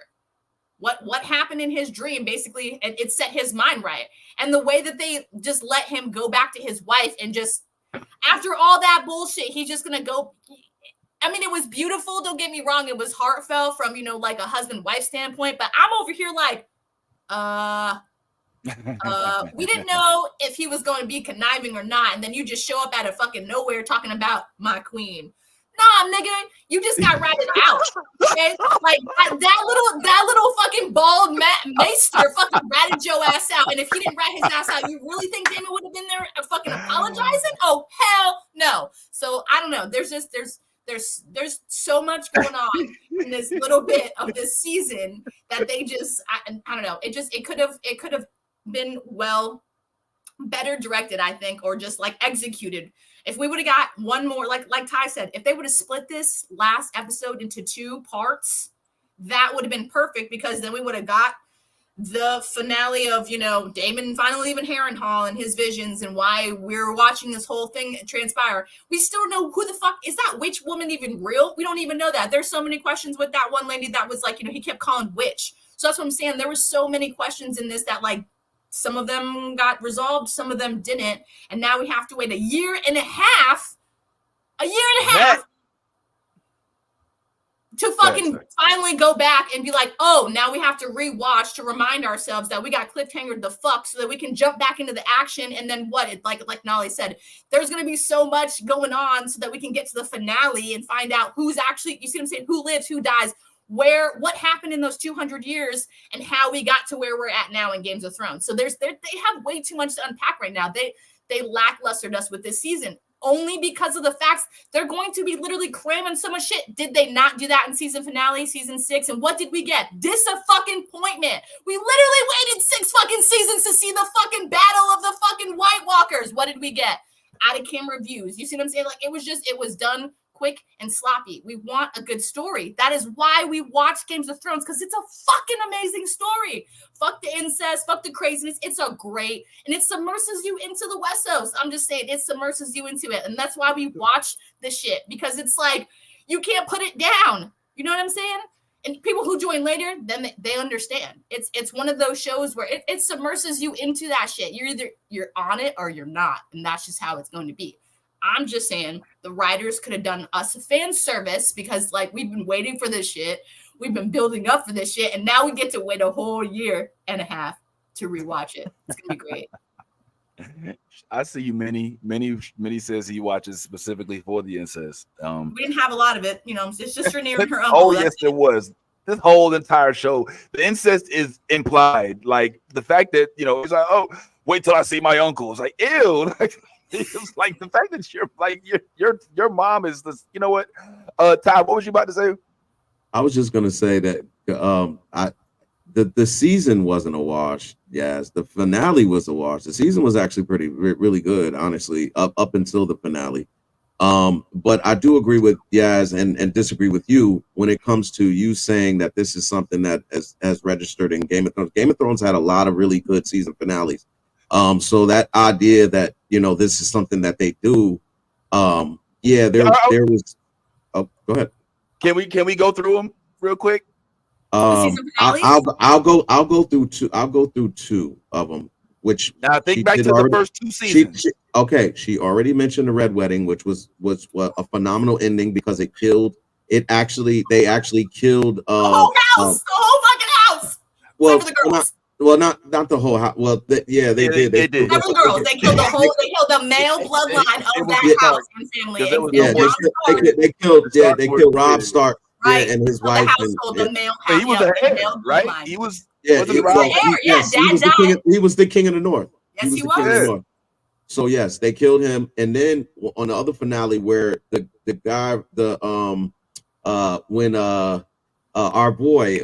What happened in his dream, basically, it set his mind right. And the way that they just let him go back to his wife and just, after all that bullshit, he's just going to go. I mean, it was beautiful. Don't get me wrong. It was heartfelt from, you know, like a husband-wife standpoint. But I'm over here like, we didn't know if he was going to be conniving or not, and then you just show up out of fucking nowhere talking about my queen. Nah, nigga, you just got ratted out. Okay, like that little fucking bald maester fucking ratted your ass out, and if he didn't rat his ass out, you really think Daemon would have been there fucking apologizing? Oh hell no! So I don't know. There's so much going on in this little bit of this season that they just I don't know. It could have been better directed, I think, or just like executed. If we would have got one more, like Ty said, if they would have split this last episode into 2 parts, that would have been perfect because then we would have got the finale of, you know, Daemon finally leaving Harrenhal and his visions and why we're watching this whole thing transpire. We still know who the fuck is that witch woman even real? We don't even know that. There's so many questions with that one lady that was like, he kept calling witch. So that's what I'm saying. There were so many questions in this that like some of them got resolved, some of them didn't. And now we have to wait a year and a half to fucking finally go back and be like, oh, now we have to rewatch to remind ourselves that we got cliffhangered the fuck so that we can jump back into the action. And then like Nolly said, there's going to be so much going on so that we can get to the finale and find out who's actually, you see what I'm saying, who lives, who dies, what happened in those 200 years and how we got to where we're at now in Games of Thrones. So they have way too much to unpack right now. They lacklustered us with this season. Only because of the facts they're going to be literally cramming so much shit. Did they not do that in season finale, season 6? And what did we get? Disappointment. We literally waited 6 fucking seasons to see the fucking battle of the fucking White Walkers. What did we get? Out of camera views. You see what I'm saying? Like it was done quick and sloppy. We want a good story. That is why we watch Games of Thrones, because it's a fucking amazing story. Fuck the incest, fuck the craziness. It's a great, and it submerses you into the Westeros. I'm just saying, it submerses you into it. And that's why we watch this shit, because it's like, you can't put it down. You know what I'm saying? And people who join later, then they understand. It's one of those shows where it submerses you into that shit. You're on it or you're not. And that's just how it's going to be. I'm just saying the writers could have done us a fan service, because like we've been waiting for this shit. We've been building up for this shit. And now we get to wait a whole year and a half to rewatch it. It's going to be great. I see you. Many says he watches specifically for the incest. We didn't have a lot of it. It's just Rhaenyra and her uncle. Oh, yes, there was. This whole entire show, the incest is implied. Like the fact that, it's like, oh, wait till I see my uncle. It's like, ew. It's like the fact that you're like your mom is this. You know what? Todd, what was you about to say? I was just gonna say that the season wasn't a wash. Yes, the finale was a wash. The season was actually really good, honestly, up until the finale. But I do agree with Yaz and disagree with you when it comes to you saying that this is something that has registered in Game of Thrones. Game of Thrones had a lot of really good season finales. So that idea that this is something that they do, there was. Oh, go ahead. Can we go through them real quick? I'll go through two. I'll go through 2 of them. Which now think back to the first 2 seasons. She already mentioned the Red Wedding, which was a phenomenal ending because it killed. They actually killed the whole house, the whole fucking house. Well, for the girls. Not the whole house. Well, they did. They did. Several girls. They killed the male bloodline of that house and family. They killed Robb Stark, and his wife. The male. He was the heir, right? He was. He was the king of the North. Yes, he was. So yes, they killed him, and then on the other finale where the guy when our boy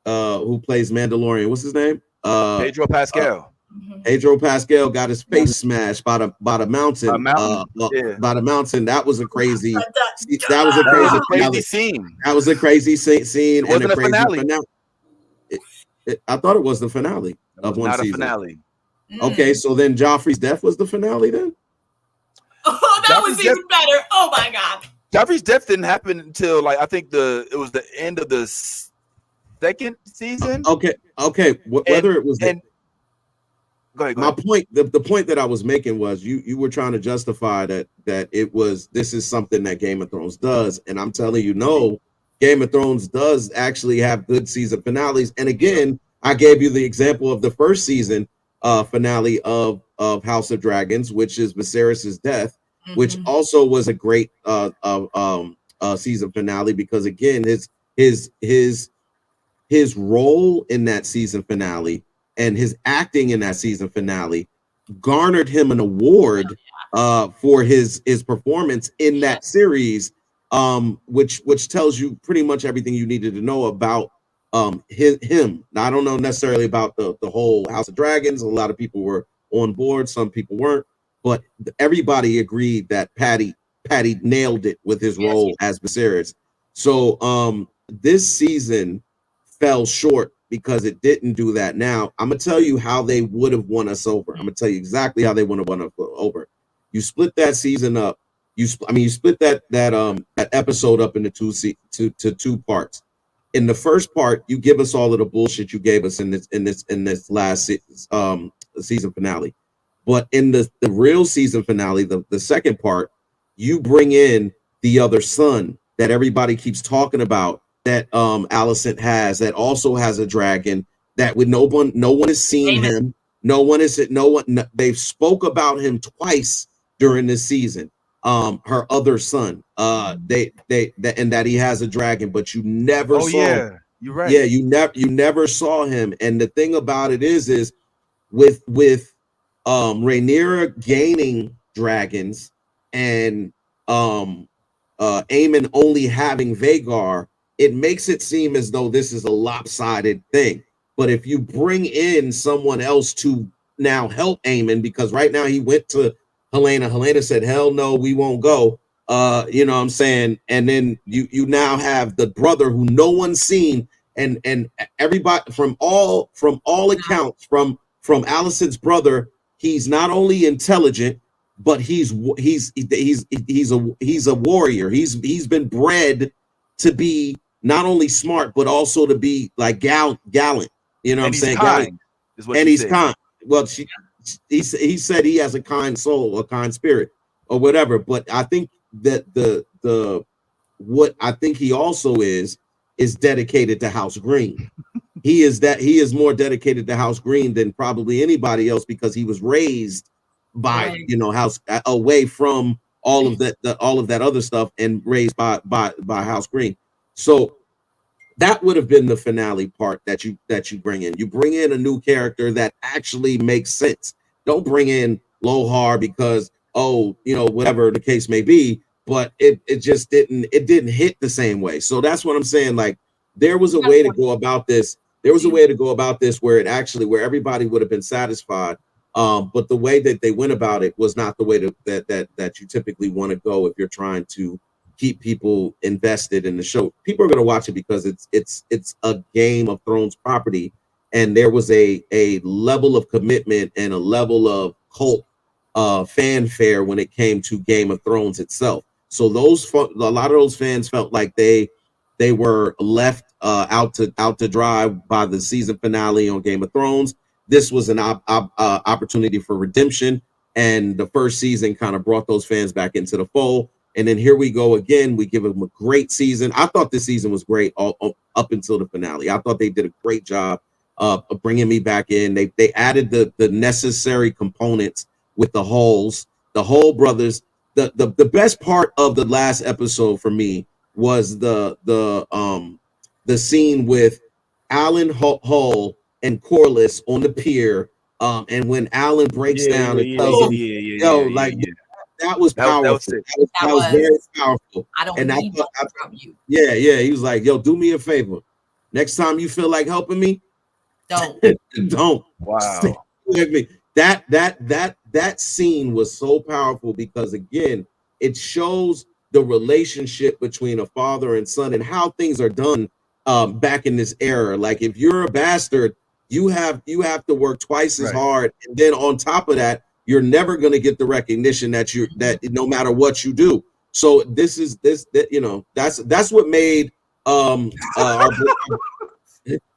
who plays Mandalorian, what's his name? Pedro Pascal. Pedro Pascal got his face smashed by the mountain. By the mountain. That was a crazy. That was a crazy scene. That was a crazy scene. It wasn't a finale. I thought it was the finale of one season. Not a finale. Okay, so then Joffrey's death was the finale then? Oh, that was even better. Oh my god. Joffrey's death didn't happen until I think it was the end of the second season. Okay. Whether it was go ahead. My point, the point that I was making was you were trying to justify that this is something that Game of Thrones does, and I'm telling you, no, Game of Thrones does actually have good season finales. And again, I gave you the example of the first season finale of House of Dragons, which is Viserys' death, which also was a great season finale because again, his role in that season finale and his acting in that season finale garnered him an award for his performance in that series, which tells you pretty much everything you needed to know about him. Now, I don't know necessarily about the whole House of Dragons. A lot of people were on board, some people weren't, but everybody agreed that Patty nailed it with his role as Viserys. So this season fell short because it didn't do that. Now, I'm gonna tell you how they would have won us over. I'm gonna tell you exactly how they would have won us over. You split that season up you split that episode up into two parts. In the first part, you give us all of the bullshit you gave us in this last season finale. But in the real season finale, the second part, you bring in the other son that everybody keeps talking about, that Alicent has, that also has a dragon, that with no one has seen him. They've spoke about him twice during this season. Her other son, and that he has a dragon, but you never saw him. You're right. Yeah, you never saw him. And the thing about it is with Rhaenyra gaining dragons and Aemon only having Vhagar, it makes it seem as though this is a lopsided thing. But if you bring in someone else to now help Aemon, because right now he went to Helena said, hell no, we won't go. You know what I'm saying? And then you now have the brother who no one's seen, and everybody from all accounts, from Alicent's brother, he's not only intelligent, but he's a warrior. He's been bred to be not only smart, but also to be like gallant. You know what I'm saying? Kind, and he's kind. Well, he said he has a kind soul, a kind spirit, or whatever. But I think that what I think he also is dedicated to House Green. He is more dedicated to House Green than probably anybody else, because he was raised by House, away from all of that other stuff, and raised by House Green. So that would have been the finale part that you bring in. You bring in a new character that actually makes sense. Don't bring in Lohar because whatever the case may be, but it just didn't hit the same way. So that's what I'm saying. Like, there was a way to go about this. There was a way to go about this where everybody would have been satisfied. But the way that they went about it was not the way that you typically want to go if you're trying to keep people invested in the show. People are going to watch it because it's a Game of Thrones property, and there was a level of commitment and a level of cult fanfare when it came to Game of Thrones itself. So a lot of those fans felt like they were left out to dry by the season finale on Game of Thrones. This was an opportunity for redemption, and the first season kind of brought those fans back into the fold. And then here we go again. We give them a great season. I thought this season was great up until the finale. I thought they did a great job of bringing me back in. They added the necessary components with the Hulls, the Hull brothers. The best part of the last episode for me was the scene with Alan Hull and Corlys on the pier. And when Alan breaks down and tells him, that was powerful. That was very powerful. I don't need from you. Yeah. He was like, yo, do me a favor. Next time you feel like helping me, don't. Wow. Stay with me. That scene was so powerful because, again, it shows the relationship between a father and son and how things are done back in this era. Like, if you're a bastard, you have to work twice as hard, and then on top of that, you're never going to get the recognition that no matter what you do. So that's what made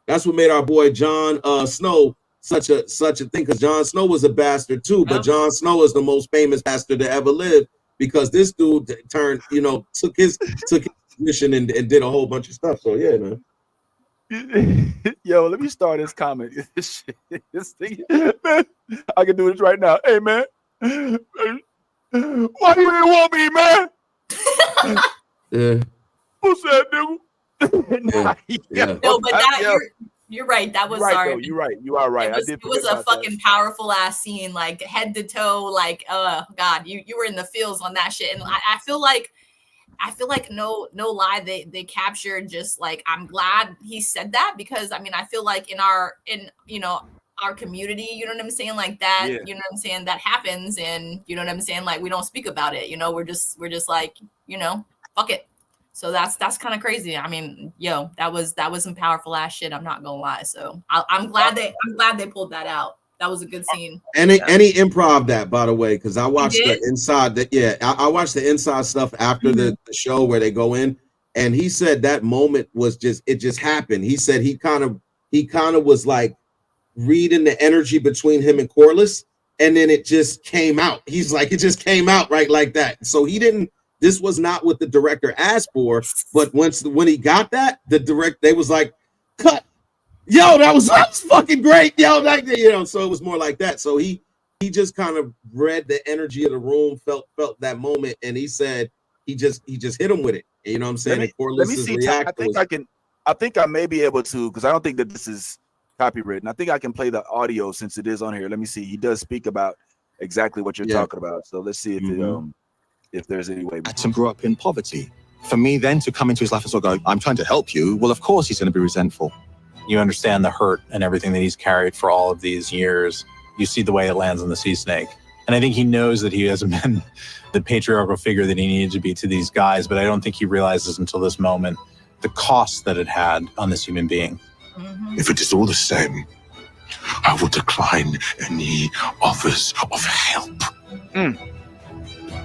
that's what made our boy Jon Snow such a thing, because Jon Snow was a bastard too, but Jon Snow is the most famous bastard to ever live, because this dude took his position and did a whole bunch of stuff. So yeah, man. Yo, let me start this comment. This thing, man, I can do this right now. Hey, man, why you didn't want me, man? Yeah. What's that, nigga? No, but you're right. That was You're right. You are right. It was a fucking powerful ass scene, like head to toe. Like, God, you were in the feels on that shit, and I feel like no lie, they captured just like, I'm glad he said that, because I mean, I feel like in our community, you know what I'm saying, like that, you know what I'm saying, that happens, and you know what I'm saying, like, we don't speak about it, we're just like, fuck it. So that's kind of crazy. I mean, that was some powerful ass shit. I'm not gonna lie. So I'm glad they pulled that out. That was a good scene. And he improv that, by the way, because I watched did? the inside. I watched the inside stuff after the show where they go in, and he said that moment was it just happened. He said he kind of was like reading the energy between him and Corliss, and then it just came out. He's like, it just came out right like that. So he didn't. This was not what the director asked for, but when he got that, they was like, cut. Yo, that was fucking great. Yo, so it was more like that. So he just kind of read the energy of the room, felt that moment, and he said he just hit him with it. You know what I'm saying? Let me see. I think I may be able to, because I don't think that this is copywritten. I think I can play the audio since it is on here. Let me see. He does speak about exactly what you're talking about. So let's see if there's any way. Atom grew up in poverty. For me then to come into his life and sort of go, I'm trying to help you. Well, of course he's going to be resentful. You understand the hurt and everything that he's carried for all of these years. You see the way it lands on the sea snake. And I think he knows that he hasn't been the patriarchal figure that he needed to be to these guys, but I don't think he realizes until this moment the cost that it had on this human being. If it is all the same, I will decline any offers of help.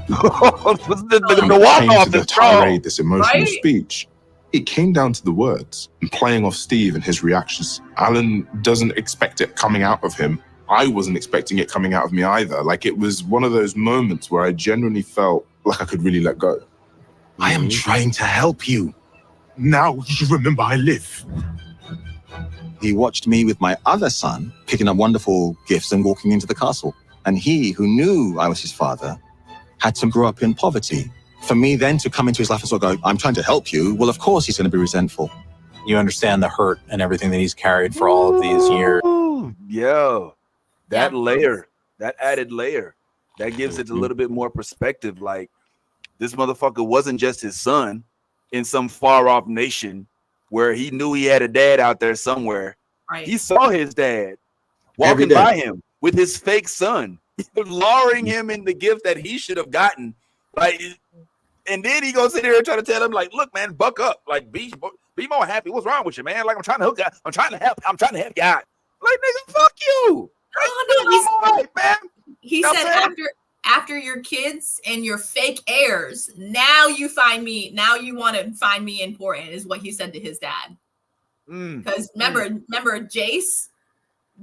The walk-off is tirade, this emotional Right? speech. It came down to the words and playing off Steve and his reactions. Alan doesn't expect it coming out of him. I wasn't expecting it coming out of me either. Like, it was one of those moments where I genuinely felt like I could really let go. I am trying to help you. Now you remember I live. He watched me with my other son picking up wonderful gifts and walking into the castle. And he, who knew I was his father, had to grow up in poverty. For me then to come into his life and sort of go, I'm trying to help you. Well, of course he's going to be resentful. You understand the hurt and everything that he's carried for all of these years. Yo, that layer, that added layer, that gives it a little bit more perspective. Like, this motherfucker wasn't just his son in some far off nation where he knew he had a dad out there somewhere. Right. He saw his dad walking by him with his fake son, lowering him in the gift that he should have gotten. Like, and then he goes in there and try to tell him, like, look, man, buck up. Like, be more happy. What's wrong with you, man? Like, I'm trying to hook out. I'm trying to help you out. Like, nigga, fuck you. He said after your kids and your fake heirs, now you want to find me important, is what he said to his dad. Because remember, Jace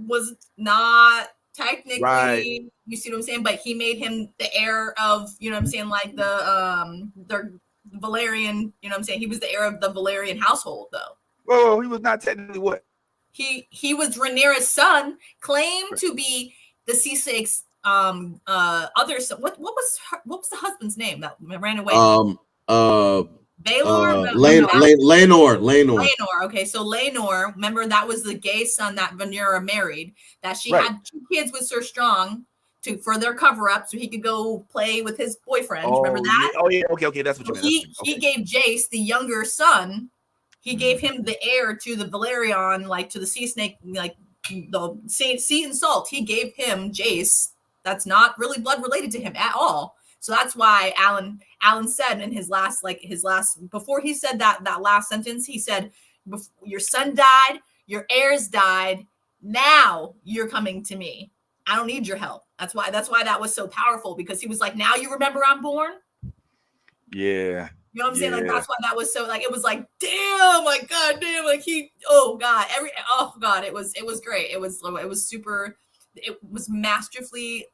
was not technically, right. You see what I'm saying? But he made him the heir of, you know what I'm saying, like the Valerian, you know what I'm saying? He was the heir of the Valerian household, though. Whoa, he was not technically what? He was Rhaenyra's son, claimed to be the C6 other son. What was the husband's name that ran away? Baelor? Laenor. Okay, so Laenor, remember that was the gay son that Rhaenyra married, that she had 2 kids with Sir Strong for their cover up so he could go play with his boyfriend. Remember that? Okay, that's what you meant. He gave Jace, the younger son, he gave him the heir to the Valerion, like to the sea snake, like the sea and salt. He gave him Jace. That's not really blood related to him at all. So that's why Alan said in his last, before he said that last sentence, he said, your son died, your heirs died. Now you're coming to me. I don't need your help. That's why that was so powerful, because he was like, now you remember I'm born. Yeah. You know what I'm saying? Like, that's why that was so, like, it was like, damn, like, God damn, like it was great. It was super, it was masterfully,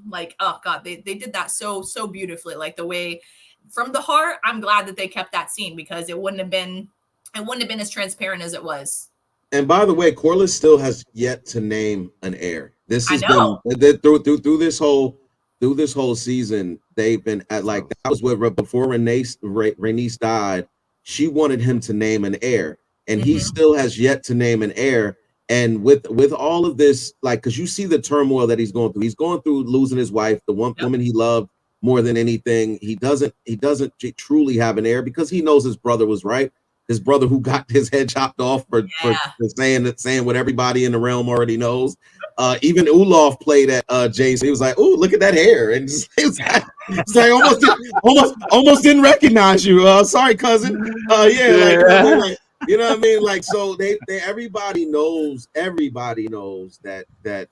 like, oh God, they did that so beautifully. Like, the way from the heart, I'm glad that they kept that scene, because it wouldn't have been as transparent as it was. And by the way, Corliss still has yet to name an heir. This has been through this whole season. They've been at, like, that was what before Rhaenys died. She wanted him to name an heir, and he still has yet to name an heir. And with all of this, like, because you see the turmoil that he's going through. He's going through losing his wife, the one woman he loved more than anything. He doesn't truly have an heir, because he knows his brother was right. His brother, who got his head chopped off for saying what everybody in the realm already knows. Even Olaf played at Jace. He was like, "Oh, look at that hair," and it's like almost didn't recognize you. Sorry, cousin. You know what I mean? Like, so they everybody knows that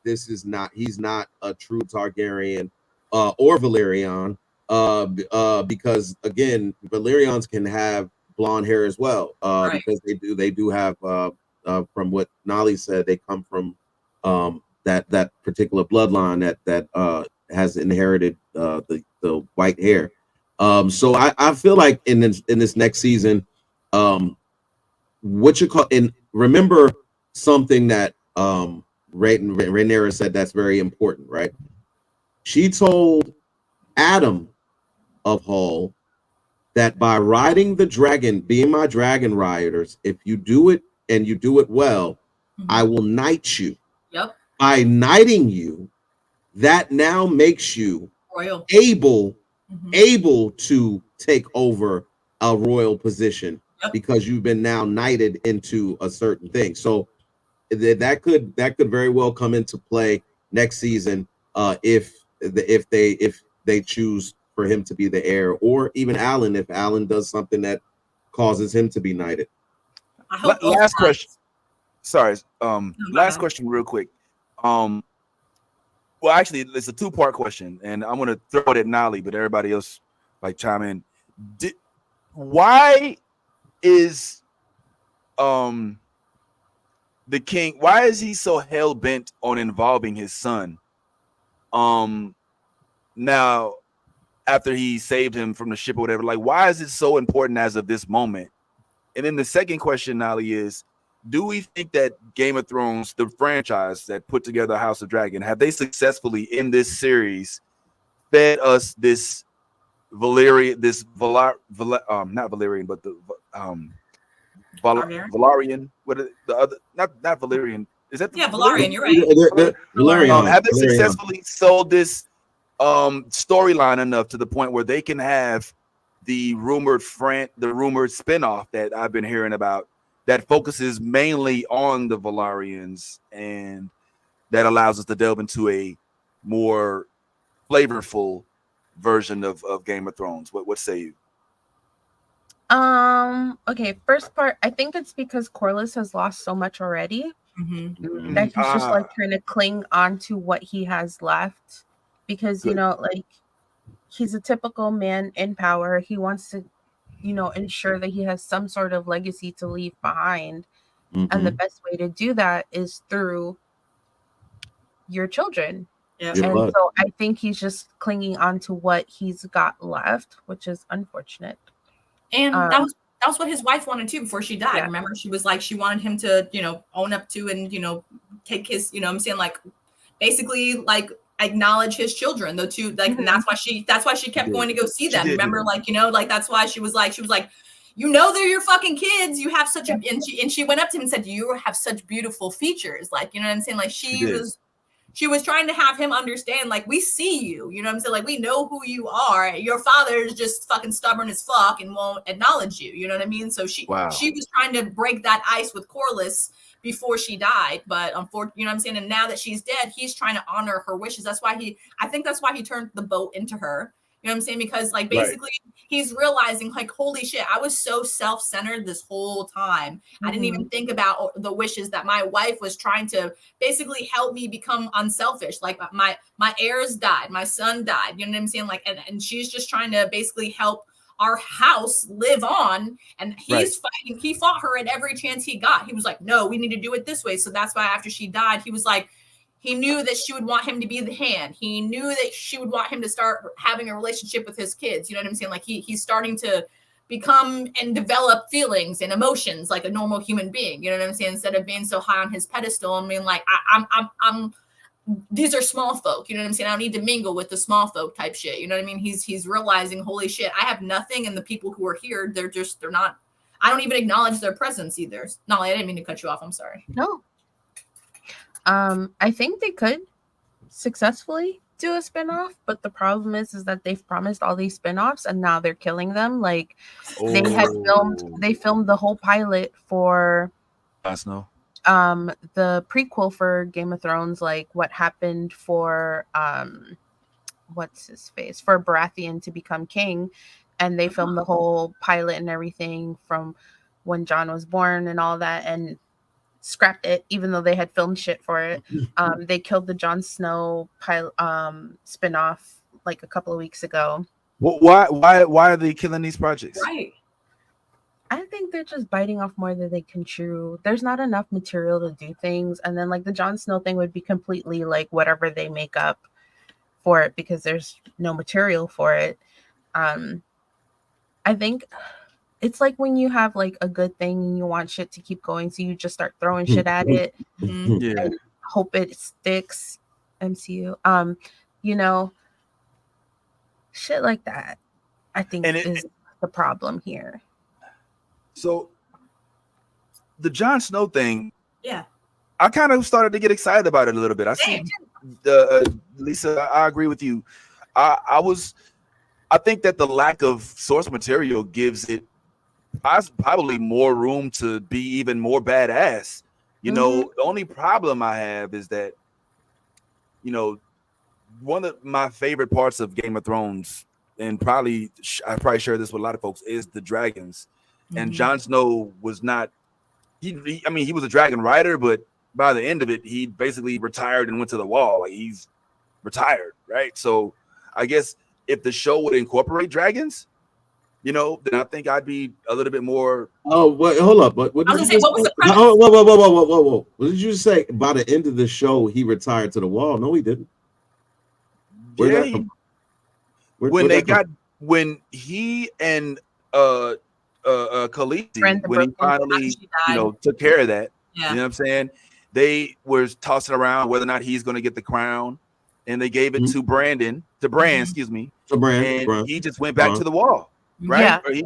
this is not, he's not a true Targaryen or Valyrian, because again, Valyrians can have blonde hair as well, Right. because they do have from what Nolly said, they come from that particular bloodline that has inherited the white hair. So I feel like in this next season, what you call, and remember something that Rhaenyra said that's very important, right? She told Adam of Hall that by riding the dragon, being my dragon riders, if you do it and you do it well, I will knight you. Yep. By knighting you, that now makes you Royal. able to take over a royal position, because you've been now knighted into a certain thing. So that could very well come into play next season, if they choose for him to be the heir, or even Alan, if Alan does something that causes him to be knighted. I hope Last question. Sorry. Last ahead. question, real quick. Well, actually, it's a two-part question, and I'm gonna throw it at Nolly, but everybody else like chime in. Why is the king? Why is he so hell bent on involving his son? Now, after he saved him from the ship or whatever, like, why is it so important as of this moment? And then the second question, Nolly, is: do we think that Game of Thrones, the franchise that put together House of Dragon, have they successfully in this series fed us this Valyrian, not Valyrian, but the Valarian? What are the other? Not Valyrian. Is that Valarian? You're right. Valerian. Have they successfully sold this storyline enough to the point where they can have the rumored spinoff that I've been hearing about, that focuses mainly on the Valarians, and that allows us to delve into a more flavorful version of Game of Thrones? What say you? Okay, first part, I think it's because Corlys has lost so much already that he's just like trying to cling on to what he has left, because you know, like, he's a typical man in power. He wants to, you know, ensure that he has some sort of legacy to leave behind, and the best way to do that is through your children. Yeah. And so I think he's just clinging on to what he's got left, which is unfortunate. And that was what his wife wanted too before she died. Yeah. Remember, she was like, she wanted him to, you know, own up to and, you know, take his, you know what I'm saying, like, basically, like, acknowledge his children, the two, like, and that's why she kept going to go see them. Remember, like, you know, like, that's why she was like, you know, they're your fucking kids. You have such a, and she went up to him and said, you have such beautiful features. Like, you know what I'm saying? Like, she was trying to have him understand, like, we see you, you know what I'm saying? Like, we know who you are. Your father is just fucking stubborn as fuck and won't acknowledge you. You know what I mean? So she was trying to break that ice with Corlys before she died. But unfortunately, you know what I'm saying? And now that she's dead, he's trying to honor her wishes. I think that's why he turned the boat into her. You know what I'm saying? Because, like, basically he's realizing, like, holy shit, I was so self-centered this whole time. I didn't even think about the wishes that my wife was trying to basically help me become unselfish. Like, my heirs died, my son died, you know what I'm saying? Like, and she's just trying to basically help our house live on. And he's fighting. He fought her at every chance he got. He was like, no, we need to do it this way. So that's why after she died, he was like, he knew that she would want him to be the hand. He knew that she would want him to start having a relationship with his kids. You know what I'm saying? Like, he's starting to become and develop feelings and emotions like a normal human being. You know what I'm saying? Instead of being so high on his pedestal and being like, I'm these are small folk. You know what I'm saying? I don't need to mingle with the small folk type shit. You know what I mean? He's realizing, holy shit, I have nothing, and the people who are here, they're not. I don't even acknowledge their presence either. No, I didn't mean to cut you off. I'm sorry. No. I think they could successfully do a spinoff, but the problem is that they've promised all these spinoffs and now they're killing them. Like, they filmed the whole pilot for the prequel for Game of Thrones, like what happened for what's his face, for Baratheon to become king, and they filmed the whole pilot and everything from when John was born and all that, and scrapped it, even though they had filmed shit for it. They killed the Jon Snow spinoff like a couple of weeks ago. Why are they killing these projects? Right. I think they're just biting off more than they can chew. There's not enough material to do things, and then like the Jon Snow thing would be completely like whatever they make up for it because there's no material for it. I think it's like when you have like a good thing and you want shit to keep going, so you just start throwing shit at it. Yeah. And hope it sticks. MCU. You know, shit like that. I think is the problem here. So the Jon Snow thing, Yeah. I kind of started to get excited about it a little bit. I see, Lisa, I agree with you. I think that the lack of source material gives it probably more room to be even more badass. You know, the only problem I have is that, you know, one of my favorite parts of Game of Thrones, and I probably share this with a lot of folks, is the dragons. And Jon Snow was not, he was a dragon rider, but by the end of it, he basically retired and went to the wall. Like, he's retired, right? So I guess if the show would incorporate dragons, you know, then I think I'd be a little bit more. Oh, wait, hold up. What I was gonna say, what was the premise? Oh, whoa. What did you say? By the end of the show, he retared to the wall. No, he didn't. When he and Khaleesi, when he finally, you know, took care of that, you know what I'm saying? They were tossing around whether or not he's going to get the crown, and they gave it to Bran, excuse me. And he just went back to the wall, right? Yeah.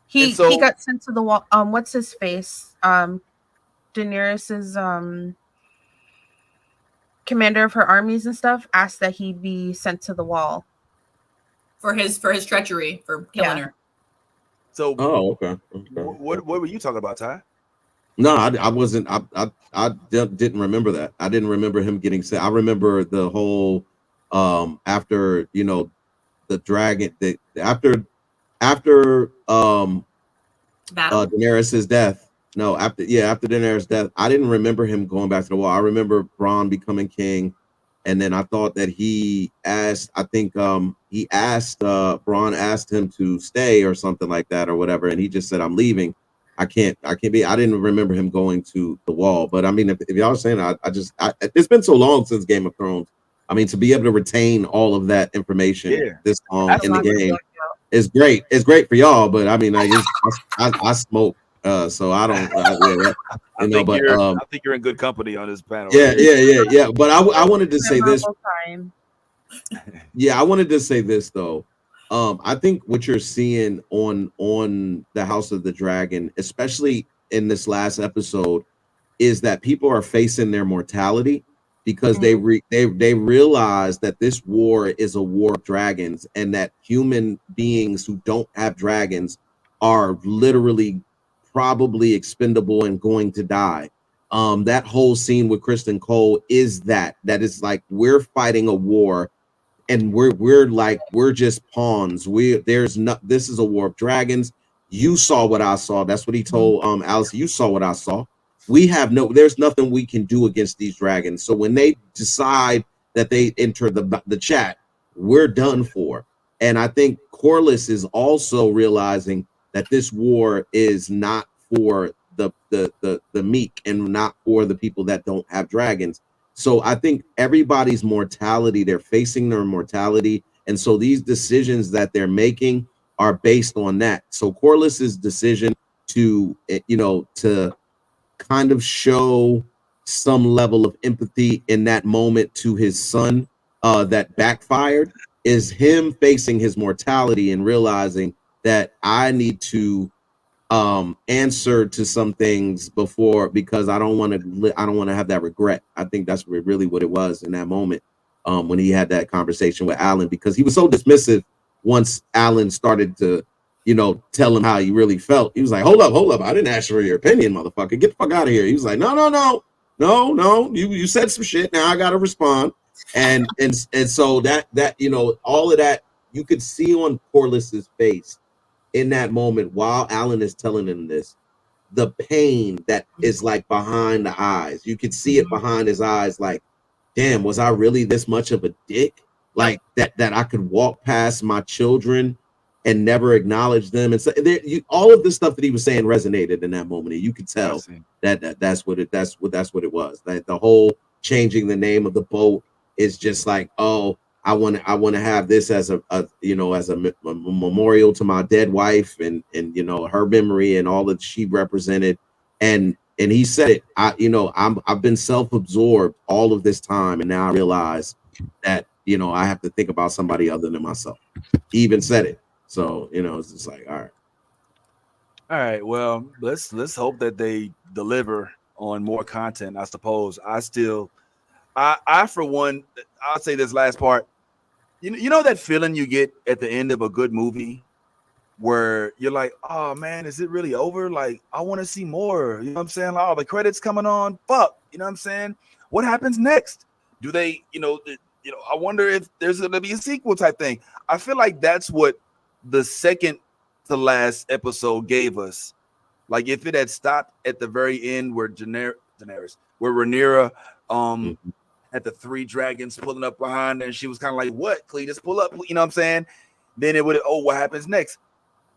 He got sent to the wall. What's his face? Daenerys's commander of her armies and stuff asked that he be sent to the wall for his treachery for killing her. So, okay. What were you talking about, Ty? No, I wasn't. I didn't remember that. I didn't remember him getting sent. I remember the whole after, you know, the dragon. After Daenerys's death. No, after Daenerys' death, I didn't remember him going back to the wall. I remember Bronn becoming king, and then I thought that he asked. I think Bronn asked him to stay or something like that or whatever, and he just said, "I'm leaving. I can't be." I didn't remember him going to the wall, but I mean, if y'all are saying, it's been so long since Game of Thrones. I mean, to be able to retain all of that information this long in the game is great. It's great for y'all, but I mean, I smoke. So I don't, I think you're in good company on this panel. Yeah. But I wanted to say this. Yeah, I wanted to say this though. I think what you're seeing on the House of the Dragon, especially in this last episode, is that people are facing their mortality because they realize that this war is a war of dragons, and that human beings who don't have dragons are literally probably expendable and going to die. That whole scene with Kristen Cole is that is like, we're fighting a war and we're just pawns. This is a war of dragons. You saw what I saw. That's what he told Alice. You saw what I saw. There's nothing we can do against these dragons. So when they decide that they enter the chat, we're done for. And I think Corlys is also realizing that this war is not for the meek and not for the people that don't have dragons. So I think everybody's mortality, they're facing their mortality. And so these decisions that they're making are based on that. So Corlys's decision to kind of show some level of empathy in that moment to his son that backfired is him facing his mortality and realizing that I need to answer to some things before, because I don't want to have that regret. I think that's really what it was in that moment when he had that conversation with Alan, because he was so dismissive once Alan started to, tell him how he really felt. He was like, hold up. I didn't ask for your opinion, motherfucker. Get the fuck out of here. He was like, no. You said some shit. Now I got to respond. And so that, all of that, you could see on Corlys's face in that moment while Alan is telling him this, the pain that is like behind the eyes. You could see it behind his eyes, like, damn, was I really this much of a dick? Like that I could walk past my children and never acknowledge them. And so all of the stuff that he was saying resonated in that moment. And you could tell that's what it was. That the whole changing the name of the boat is just like, oh, I want to have this as a memorial to my dead wife and her memory and all that she represented. And he said it. I've been self-absorbed all of this time, and now I realize that I have to think about somebody other than myself. He even said it. So it's just like, all right. Well, let's hope that they deliver on more content. I suppose. I for one, I'll say this last part. You know that feeling you get at the end of a good movie where you're like, oh man, is it really over? Like, I want to see more. You know what I'm saying? Like, oh, the credits coming on. Fuck. You know what I'm saying? What happens next? Do they, I wonder if there's going to be a sequel type thing. I feel like that's what the second to last episode gave us. Like, if it had stopped at the very end where Rhaenyra, at the three dragons pulling up behind her, and she was kind of like, what, Cletus, pull up, you know what I'm saying? Then it would, what happens next?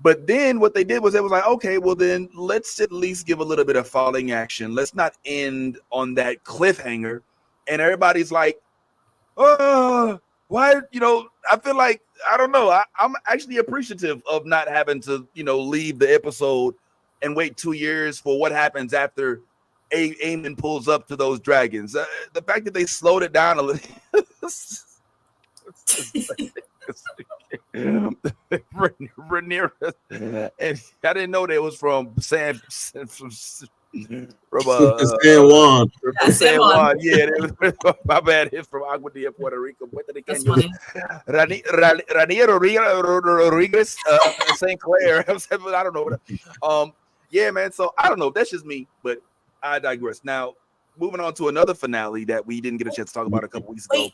But then what they did was, it was like, okay, well then let's at least give a little bit of falling action. Let's not end on that cliffhanger. And everybody's like, why, I feel like, I don't know. I'm actually appreciative of not having to, leave the episode and wait 2 years for what happens after Aemon pulls up to those dragons. The fact that they slowed it down a little. Rhaenyra, and I didn't know that was from San Juan. Yeah, my bad. It's from Aguadilla, Puerto Rico. That's funny. Rhaenyra Rodriguez, St. Clair. I don't know. Yeah, man. So I don't know. That's just me, but I digress. Now, moving on to another finale that we didn't get a chance to talk about a couple weeks ago.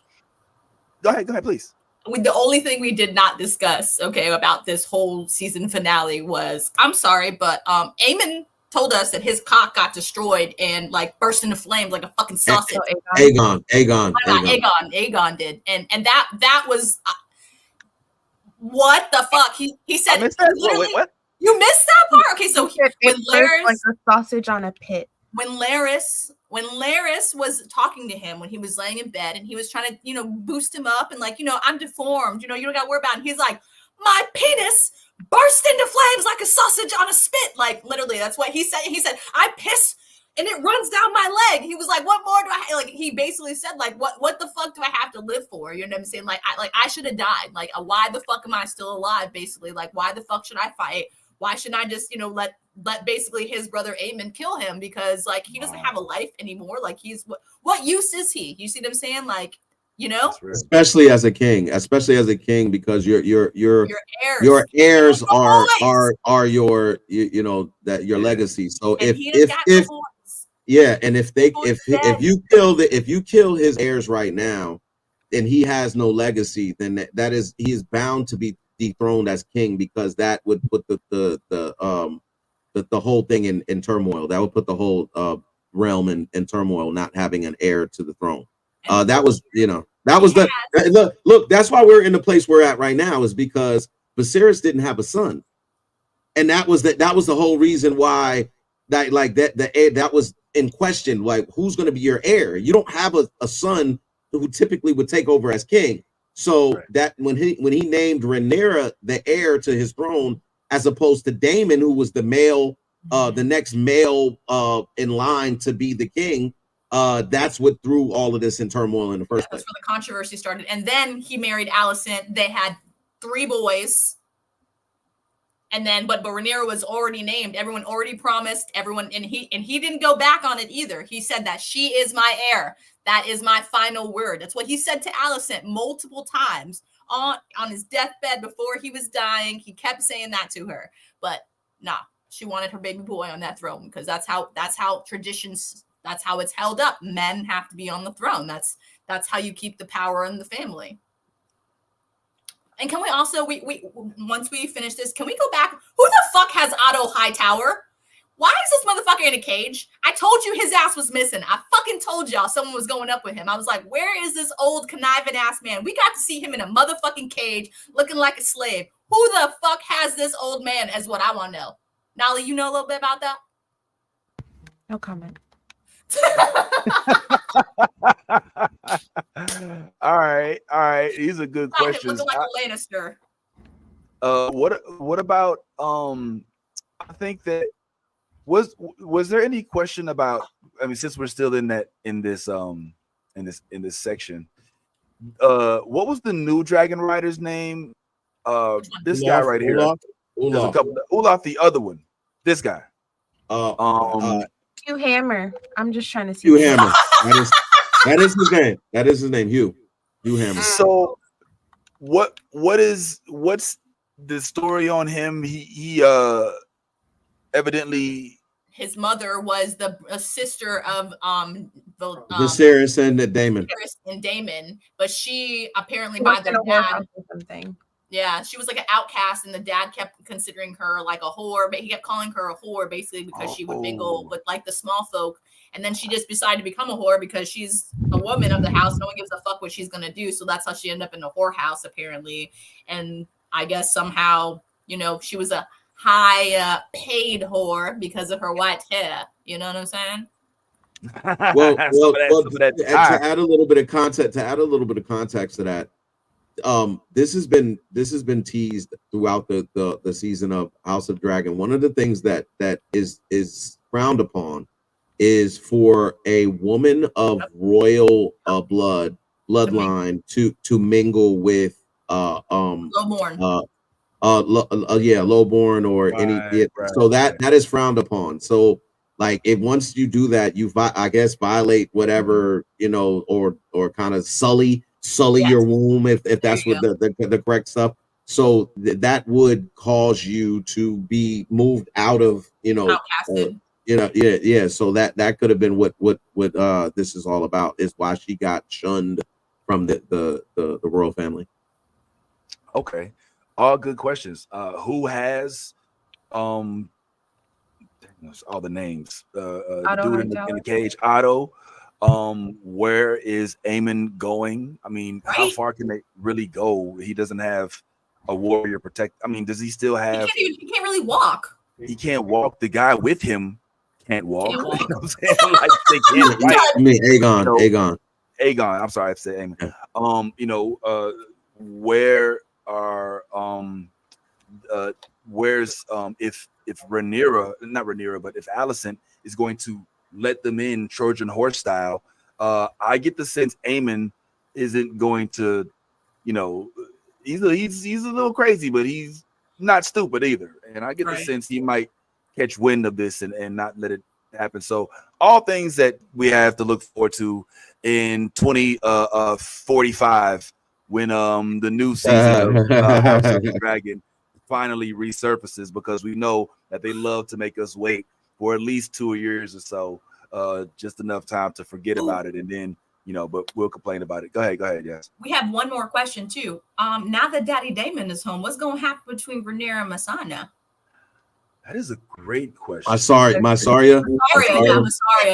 Go ahead, please. The only thing we did not discuss, about this whole season finale was, I'm sorry, but Aemon told us that his cock got destroyed and like burst into flames like a fucking sausage. Aegon did, and that was what the fuck he said. Wait, what? You missed that part? Okay, so when Larys, like a sausage on a pit. When Larys was talking to him when he was laying in bed and he was trying to, boost him up and like, I'm deformed, you don't got to worry about it. And he's like, my penis burst into flames like a sausage on a spit. Like literally, that's what he said. He said, I piss and it runs down my leg. He was like, what more do I like? He basically said like, what the fuck do I have to live for? You know what I'm saying? Like, I should have died. Like, why the fuck am I still alive? Basically, like, why the fuck should I fight? Why shouldn't I just, let basically his brother Aemon kill him? Because like he doesn't have a life anymore. Like he's what use is he? You see what I'm saying? Like, especially as a king, because your heirs are your that your legacy. So if you kill his heirs right now, and he has no legacy, then he is bound to be dethroned as king, because that would put the whole thing in turmoil. That would put the whole realm in turmoil, not having an heir to the throne. Look, that's why we're in the place we're at right now, is because Viserys didn't have a son, and that was the whole reason why that was in question. Like, who's going to be your heir? You don't have a son who typically would take over as king. So that when he named Rhaenyra the heir to his throne, as opposed to Daemon, who was the next male in line to be the king, that's what threw all of this in turmoil in the first place. That's where the controversy started. And then he married Alicent. They had 3 boys. And then, but Rhaenyra was already named. Everyone already promised. Everyone, and he didn't go back on it either. He said that she is my heir. That is my final word. That's what he said to Alicent multiple times on his deathbed before he was dying. He kept saying that to her. But nah, she wanted her baby boy on that throne, because that's how traditions. That's how it's held up. Men have to be on the throne. That's how you keep the power in the family. And can we also we once we finish this, can we go back? Who the fuck has Otto Hightower? Why is this motherfucker in a cage? I told you his ass was missing. I fucking told y'all someone was going up with him. I was like, where is this old conniving ass man? We got to see him in a motherfucking cage looking like a slave. Who the fuck has this old man is what I want to know. Nolly, you know a little bit about that? No comment. All right. These are good questions. Looking like a Lannister. What about I think that was there any question about, I mean, since we're still in this section, what was the new dragon rider's name? This guy right here. There's a couple. Olaf, the other one. This guy. Hugh Hammer. I'm just trying to see. Hugh Hammer. That is his name. That is his name. Hugh Hammer. So what's the story on him? He evidently, his mother was the sister of Viserys and Daemon. Viserys and Daemon, but she apparently by the dad something. Yeah, she was like an outcast, and the dad kept considering her like a whore, but he kept calling her a whore basically because she would mingle with like the small folk. And then she just decided to become a whore because she's a woman of the house. No one gives a fuck what she's gonna do. So that's how she ended up in the whorehouse, apparently. And I guess somehow, you know, she was a high paid whore because of her white hair. You know what I'm saying? Well, to add a little bit of context to that. This has been teased throughout the season of House of Dragon. One of the things that is frowned upon is for a woman of royal bloodline to mingle with lowborn. Lowborn or so that is frowned upon. So like if once you do that, you I guess violate whatever, you know, or kind of sully your womb if that's what the correct stuff. So that would cause you to be moved out of, you know, so that could have been what this is all about, is why she got shunned from the royal family. Okay, all good questions. Who has all the names? The dude in the cage, Otto. Where is Aemon going? I mean, how far can they really go? He doesn't have a warrior protect. I mean, does he still have? He can't really walk. He can't walk. The guy with him can't walk. You know what I'm saying? Like they can't. I mean, Aegon. I'm sorry, I said Aemon. You know, where are where's if Rhaenyra, not Rhaenyra, but if Alicent is going to let them in Trojan horse style, I get the sense Aemon isn't going to, you know, he's a little crazy, but he's not stupid either. And I get the sense he might catch wind of this and not let it happen. So all things that we have to look forward to in 2045 when the new season of House of the Dragon finally resurfaces, because we know that they love to make us wait for at least 2 years or so, just enough time to forget about it, and then, you know, but we'll complain about it. Go ahead, yes. We have one more question too. Now that Daddy Daemon is home, what's going to happen between Rhaenyra and Mysana? That is a great question. Mysaria.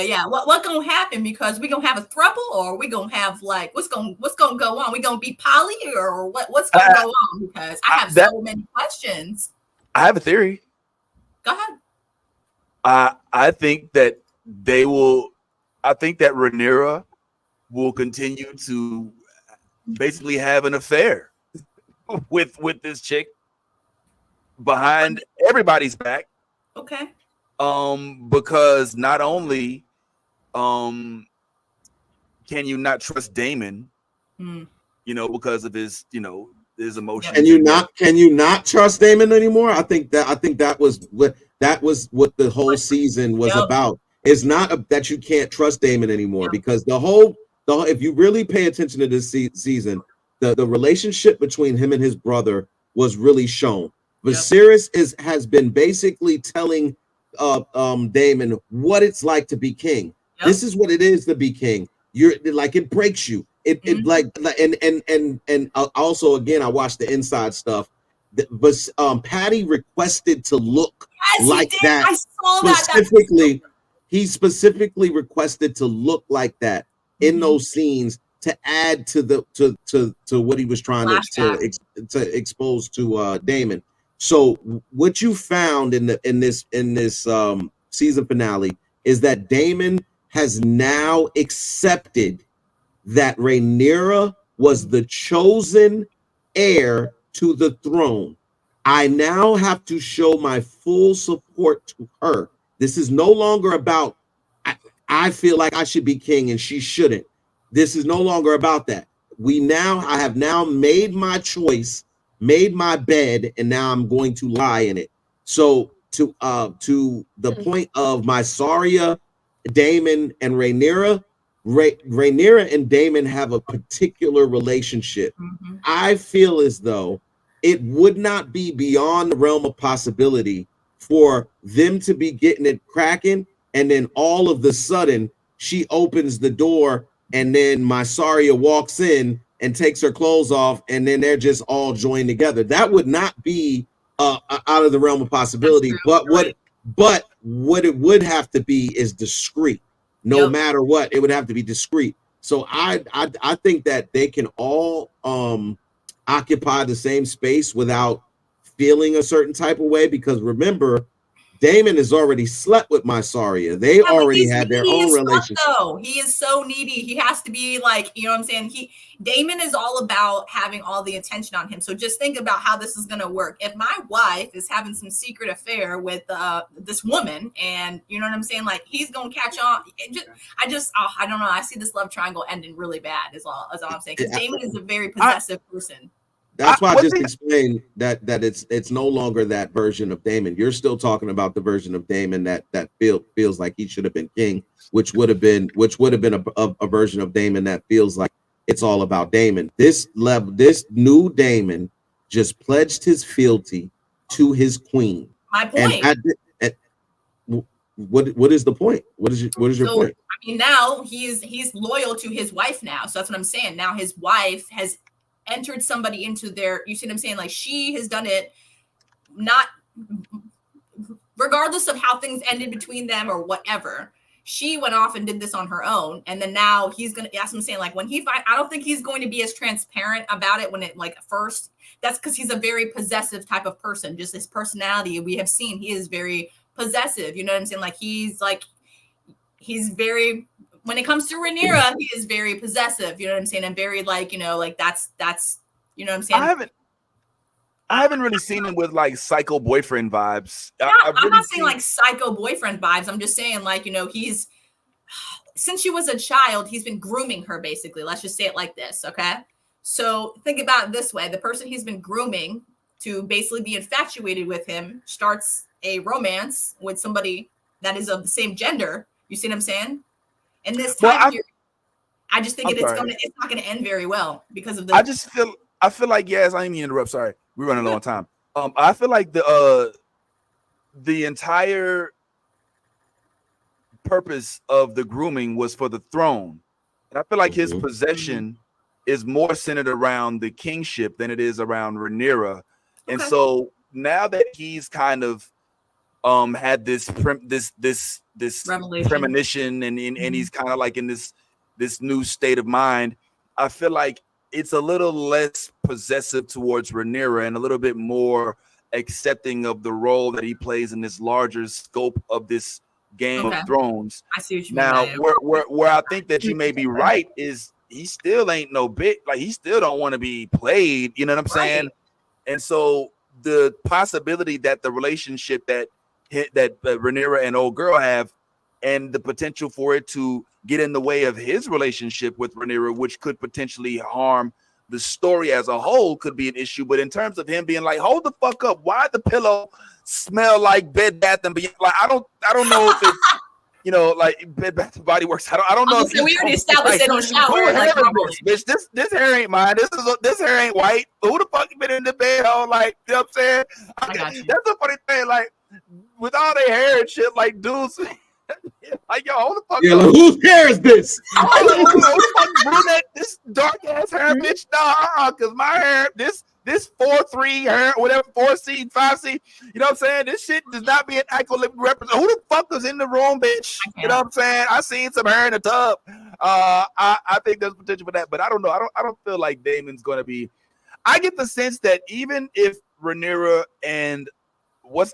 Yeah. What gonna happen? Because we gonna have a throuple, or we gonna have like what's gonna go on? We gonna be poly, or what's gonna go on? Because I have so many questions. I have a theory. Go ahead. I think that Rhaenyra will continue to basically have an affair with this chick behind everybody's back. Okay. Because not only can you not trust Daemon, you know, because of his, you know, his emotions. Can you not trust Daemon anymore? I think that was what the whole season was about. It's not that you can't trust Daemon anymore, because the whole if you really pay attention to this season, the relationship between him and his brother was really shown. Viserys has been basically telling Daemon what it's like to be king. This is what it is to be king. You're like, it breaks you. It and also, again, I watched the inside stuff. But Patty requested to look like that all that. He specifically requested to look like that in those scenes to add to the to what he was trying to expose to Damon. So what you found in this season finale is that Damon has now accepted that Rhaenyra was the chosen heir to the throne. I now have to show my full support to her. This is no longer about, I feel like I should be king and she shouldn't. This is no longer about that. I have now made my choice, made my bed, and now I'm going to lie in it. So to the point of Mysaria, Daemon, and Rhaenyra, Rhaenyra and Daemon have a particular relationship. I feel as though it would not be beyond the realm of possibility for them to be getting it cracking, and then all of the sudden she opens the door, and then Mysaria walks in and takes her clothes off, and then they're just all joined together. That would not be out of the realm of possibility. But what it would have to be is discreet. No matter what, it would have to be discreet. So I think that they can all occupy the same space without feeling a certain type of way, because remember, Daemon has already slept with Mysaria. They already had their own relationship. He is so needy. He has to be like, you know what I'm saying? Damon is all about having all the attention on him. So just think about how this is going to work. If my wife is having some secret affair with this woman, and you know what I'm saying? Like, he's going to catch on. I don't know. I see this love triangle ending really bad is all I'm saying. Because Damon is a very possessive person. That's why I just explained that it's no longer that version of Daemon. You're still talking about the version of Daemon that feels like he should have been king, which would have been a version of Daemon that feels like it's all about Daemon. This new Daemon just pledged his fealty to his queen. My point. What is the point? What is your point? I mean, now he's loyal to his wife now. So that's what I'm saying. Now his wife has entered somebody into their, you see what I'm saying? Like, she has done it, not regardless of how things ended between them or whatever. She went off and did this on her own. And then now he's going to, that's what I'm saying. Like, when I don't think he's going to be as transparent about it when it, like, first, that's because he's a very possessive type of person. Just his personality, we have seen, he is very possessive. You know what I'm saying? Like, he's very, when it comes to Rhaenyra, he is very possessive, you know what I'm saying? And very, like, you know, like that's, you know what I'm saying? I haven't really seen him with like psycho boyfriend vibes. Yeah, I'm not saying like psycho boyfriend vibes. I'm just saying, like, you know, since she was a child, he's been grooming her, basically. Let's just say it like this, okay? So think about it this way. The person he's been grooming to basically be infatuated with him starts a romance with somebody that is of the same gender. You see what I'm saying? And this time period, I just think it's not going to end very well because of the. I feel like, yes, I didn't mean to interrupt. Sorry, we're running low on time. I feel like the entire purpose of the grooming was for the throne, and I feel like his possession is more centered around the kingship than it is around Rhaenyra, and so now that he's kind of had this premonition and he's kind of like in this new state of mind, I feel like it's a little less possessive towards Rhaenyra and a little bit more accepting of the role that he plays in this larger scope of this Game of Thrones. I see what you mean. Now, where I think that you may be right is he still ain't no bit, like, he still don't want to be played, you know what I'm saying? And so the possibility that the relationship that Rhaenyra and old girl have, and the potential for it to get in the way of his relationship with Rhaenyra, which could potentially harm the story as a whole, could be an issue. But in terms of him being like, hold the fuck up, why the pillow smell like Bed Bath and Beyond? Like, I don't know if it's, you know, like Bed Bath and Body Works. I don't know. So we already established they don't shower. Like, bitch, this hair ain't mine. This hair ain't white. Who the fuck been in the bed? Like, you know what I'm saying? That's a funny thing. Like, with all their hair and shit, like, dudes. Like, yo, hold the fuck up. Like, whose hair is this? Who the fuck brunette, this dark ass hair, bitch? Nah, cause my hair, this This 4-3, whatever 4 seed, 5 seed. You know what I'm saying? This shit does not be an equilibrium represent. Who the fuck was in the room, bitch? You know what I'm saying? I seen some hair in the tub. I think there's potential for that, but I don't know. I don't feel like Damon's going to be. I get the sense that even if Rhaenyra and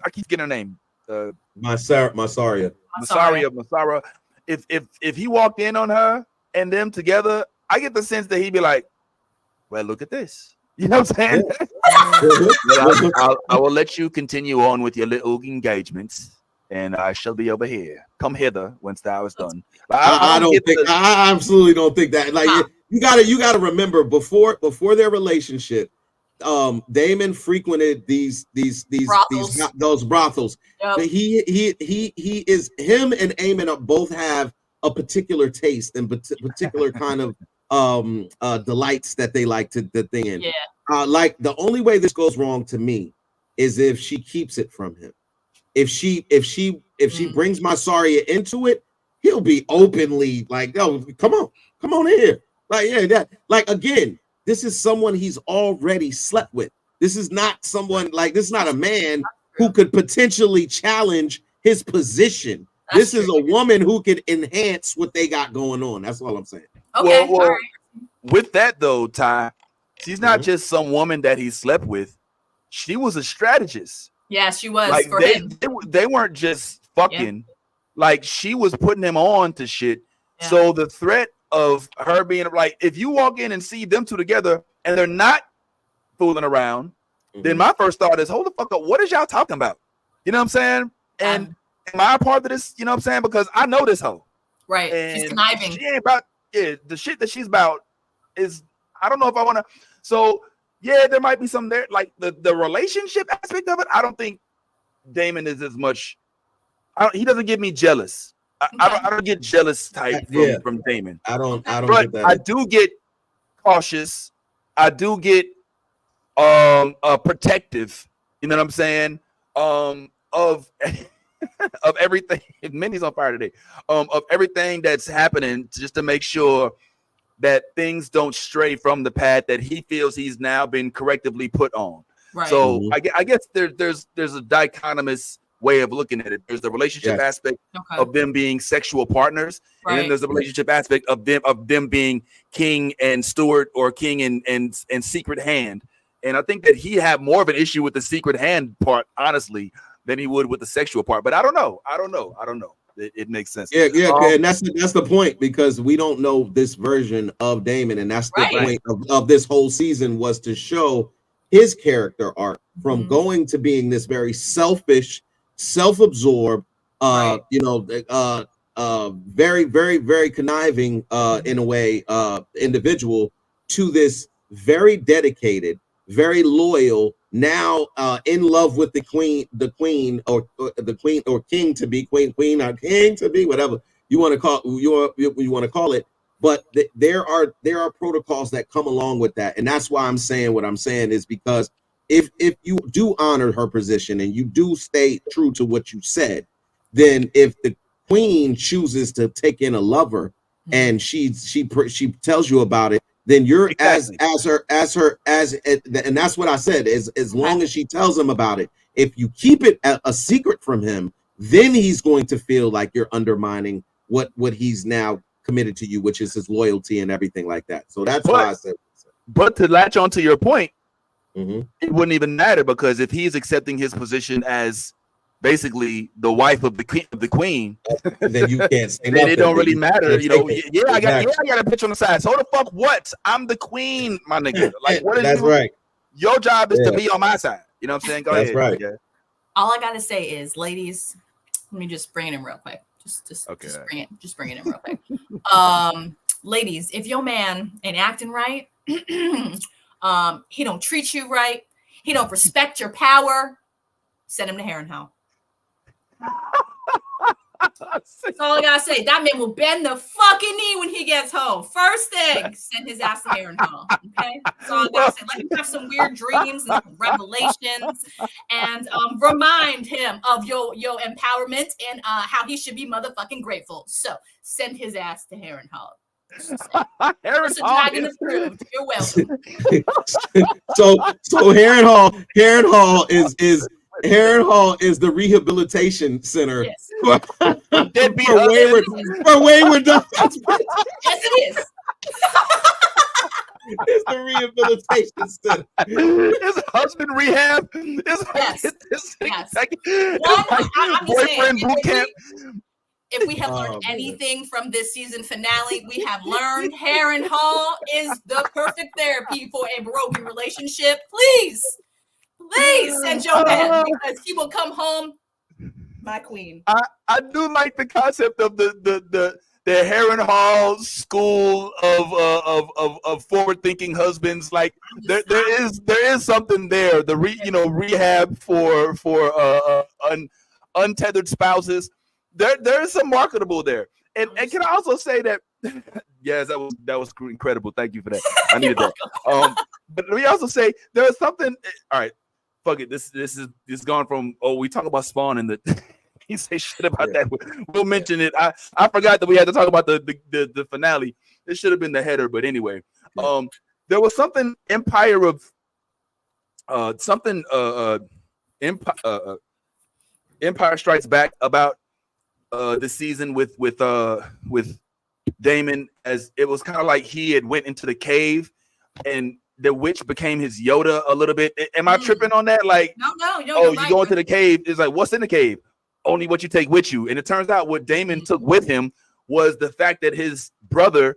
I keep getting her name, Mysaria. If he walked in on her and them together, I get the sense that he'd be like, well, look at this. You know what I'm saying? I will let you continue on with your little engagements, and I shall be over here. Come hither once thou is done. I absolutely don't think that. Like you gotta remember before their relationship, Daemon frequented these those brothels. Yep. He is him and Aemon both have a particular taste and particular kind of delights that they like to the thing in. Yeah. Like the only way this goes wrong to me is if she keeps it from him. If she brings Mysaria into it, he'll be openly like, "Oh, come on in here." Like, yeah, that like again, this is someone he's already slept with. This is not someone like this is not a man who could potentially challenge his position. This is a woman who could enhance what they got going on. That's all I'm saying. Okay. Well, with that though, Ty, she's not just some woman that he slept with. She was a strategist. Yeah, she was. Like for him. they weren't just fucking. Yeah. Like she was putting him on to shit. Yeah. So the threat of her being like, if you walk in and see them two together and they're not fooling around, then my first thought is, hold the fuck up. What is y'all talking about? You know what I'm saying? And am I a part of this? You know what I'm saying? Because I know this hoe. Right. And she's conniving. She ain't about the shit that she's about is I don't know if I want to. So yeah, there might be some there, like the relationship aspect of it. I don't think Daemon is as much. He doesn't get me jealous. I don't get jealous type from Daemon. I don't but get that. I do get cautious. I do get protective. You know what I'm saying? Of everything. Minnie's on fire today. Of everything that's happening, just to make sure that things don't stray from the path that he feels he's now been correctively put on. Right. So I guess there's a dichotomous way of looking at it. There's the relationship aspect of them being sexual partners, and then there's the relationship aspect of them being king and steward or king and secret hand. And I think that he had more of an issue with the secret hand part, honestly, than he would with the sexual part. But I don't know. It makes sense. Yeah, and that's the point, because we don't know this version of Daemon, and that's the point of this whole season, was to show his character arc from going to being this very selfish, self-absorbed, very, very, very conniving in a way individual, to this very dedicated, very loyal, now in love with the queen or king to be, queen or king to be, whatever you want to call you want to call it. But there are protocols that come along with that, and that's why I'm saying what I'm saying, is because if you do honor her position and you do stay true to what you said, then if the queen chooses to take in a lover and she tells you about it, then you're and that's what I said, as long as she tells him about it. If you keep it a secret from him, then he's going to feel like you're undermining what he's now committed to you, which is his loyalty and everything like that. So that's why I said. But to latch on to your point, it wouldn't even matter, because if he's accepting his position as basically the wife of the queen, then you can't say then nothing. It don't really matter, you know. I got a picture on the side. So the fuck what? I'm the queen, my nigga. Like, what is that's right? Your job is to be on my side. You know what I'm saying? Go ahead. Right. Yeah. All I gotta say is, ladies, let me just bring it in real quick. Just bring it in real quick. Ladies, if your man ain't acting right, he don't treat you right, he don't respect your power, send him to Harrenhal. That's all I gotta say. That man will bend the fucking knee when he gets home. First thing, send his ass to Harrenhal. Okay, that's all I gotta say. Let him have some weird dreams and revelations, and remind him of your empowerment and how he should be motherfucking grateful. So send his ass to Harrenhal. Aaron Mr. Hall Dragon is- approved. You're welcome. So Heron Hall is the rehabilitation center Yes. Deadbeat for wayward dogs. Yes, it is. It's the rehabilitation center. His husband rehab. Yes. Yes. Like, I'm just saying, boyfriend boot camp. if we have learned anything from this season finale, we have learned Heron Hall is the perfect therapy for a broken relationship. Please send Joe back because he will come home, my queen. I do like the concept of the Heron Hall school of forward thinking husbands. Like there is something there. The rehab for untethered spouses. There is some marketable there. And can I also say that yes, that was incredible. Thank you for that. I needed that. But let me also say there is something. All right, fuck it. This is gone from we talk about Spawn and the he say shit about that. We'll mention it. I forgot that we had to talk about the finale. This should have been the header, but anyway. There was something Empire Strikes Back about this season with Damon, as it was kind of like he had went into the cave and the witch became his Yoda a little bit. Am I tripping on that? Like, No, you go into the cave. It's like, what's in the cave? Only what you take with you. And it turns out what Damon took with him was the fact that his brother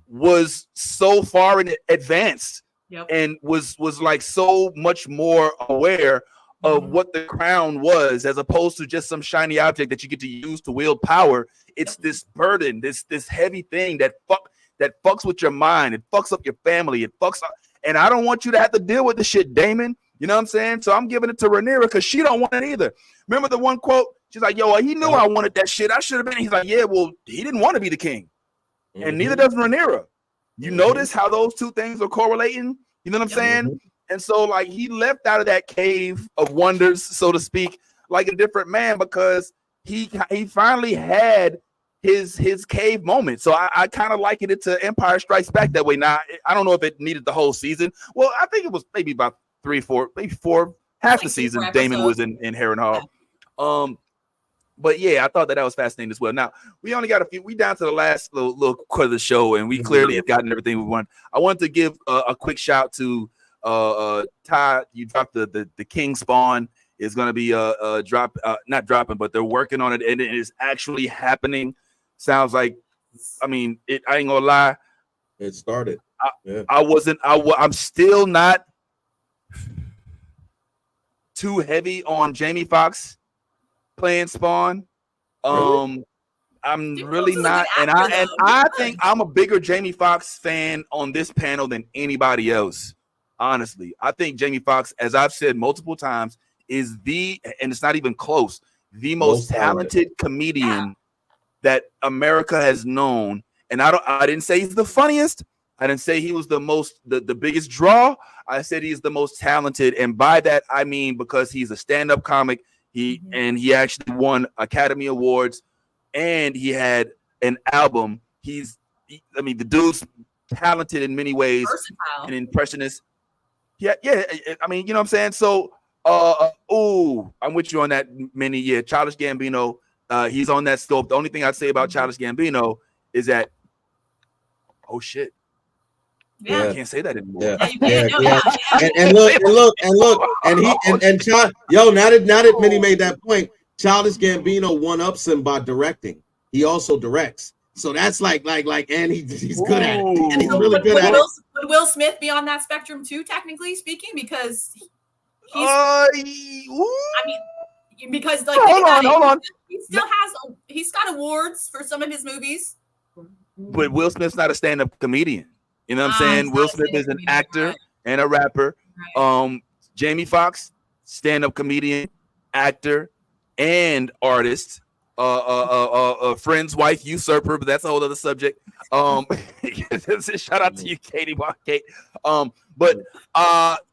was so far in advanced and was like so much more aware of what the crown was, as opposed to just some shiny object that you get to use to wield power. It's this burden, this heavy thing that fucks with your mind. It fucks up your family. It fucks up, and I don't want you to have to deal with the shit, Damon. You know what I'm saying? So I'm giving it to Rhaenyra because she don't want it either. Remember the one quote? She's like, "Yo, he knew I wanted that shit. I should have been." He's like, "Yeah, well, he didn't want to be the king, and neither does Rhaenyra." You notice how those two things are correlating? You know what I'm saying? And so, like, he left out of that cave of wonders, so to speak, like a different man, because he finally had his cave moment. So I kind of likened it to Empire Strikes Back that way. Now, I don't know if it needed the whole season. Well, I think it was maybe about 3, 4, maybe 4, half the season. Damon was in Heron Hall. But yeah, I thought that was fascinating as well. Now we only got we down to the last little quarter of the show, and we clearly have gotten everything we want. I wanted to give a quick shout to Ty. You dropped the King Spawn is going to be not dropping, but they're working on it, and it is actually happening. Sounds like, I mean, I ain't gonna lie, it started. I'm still not too heavy on Jamie Foxx playing Spawn. I'm really not, and I think I'm a bigger Jamie Foxx fan on this panel than anybody else. Honestly, I think Jamie Foxx, as I've said multiple times, is and it's not even close, the most talented comedian that America has known. And I didn't say he's the funniest. I didn't say he was the biggest draw. I said he's the most talented, and by that I mean because he's a stand-up comic. He actually won Academy Awards, and he had an album. The dude's talented in many ways, versatile, and impressionist. Yeah. I mean, you know what I'm saying? So, I'm with you on that, Minnie. Yeah, Childish Gambino, he's on that scope. The only thing I'd say about Childish Gambino is that, oh shit. Yeah, I can't say that anymore. And now that Minnie made that point, Childish Gambino one-ups him by directing. He also directs, so that's like, and he's good at it. And he's really good at it. Would Will Smith be on that spectrum too, technically speaking? Because because like hold on. He's got awards for some of his movies. But Will Smith's not a stand-up comedian. You know what I'm saying? Will Smith is an actor and a rapper. Right. Jamie Foxx, stand-up comedian, actor, and artist. A friend's wife, usurper, but that's a whole other subject. Shout out to you, Katie. But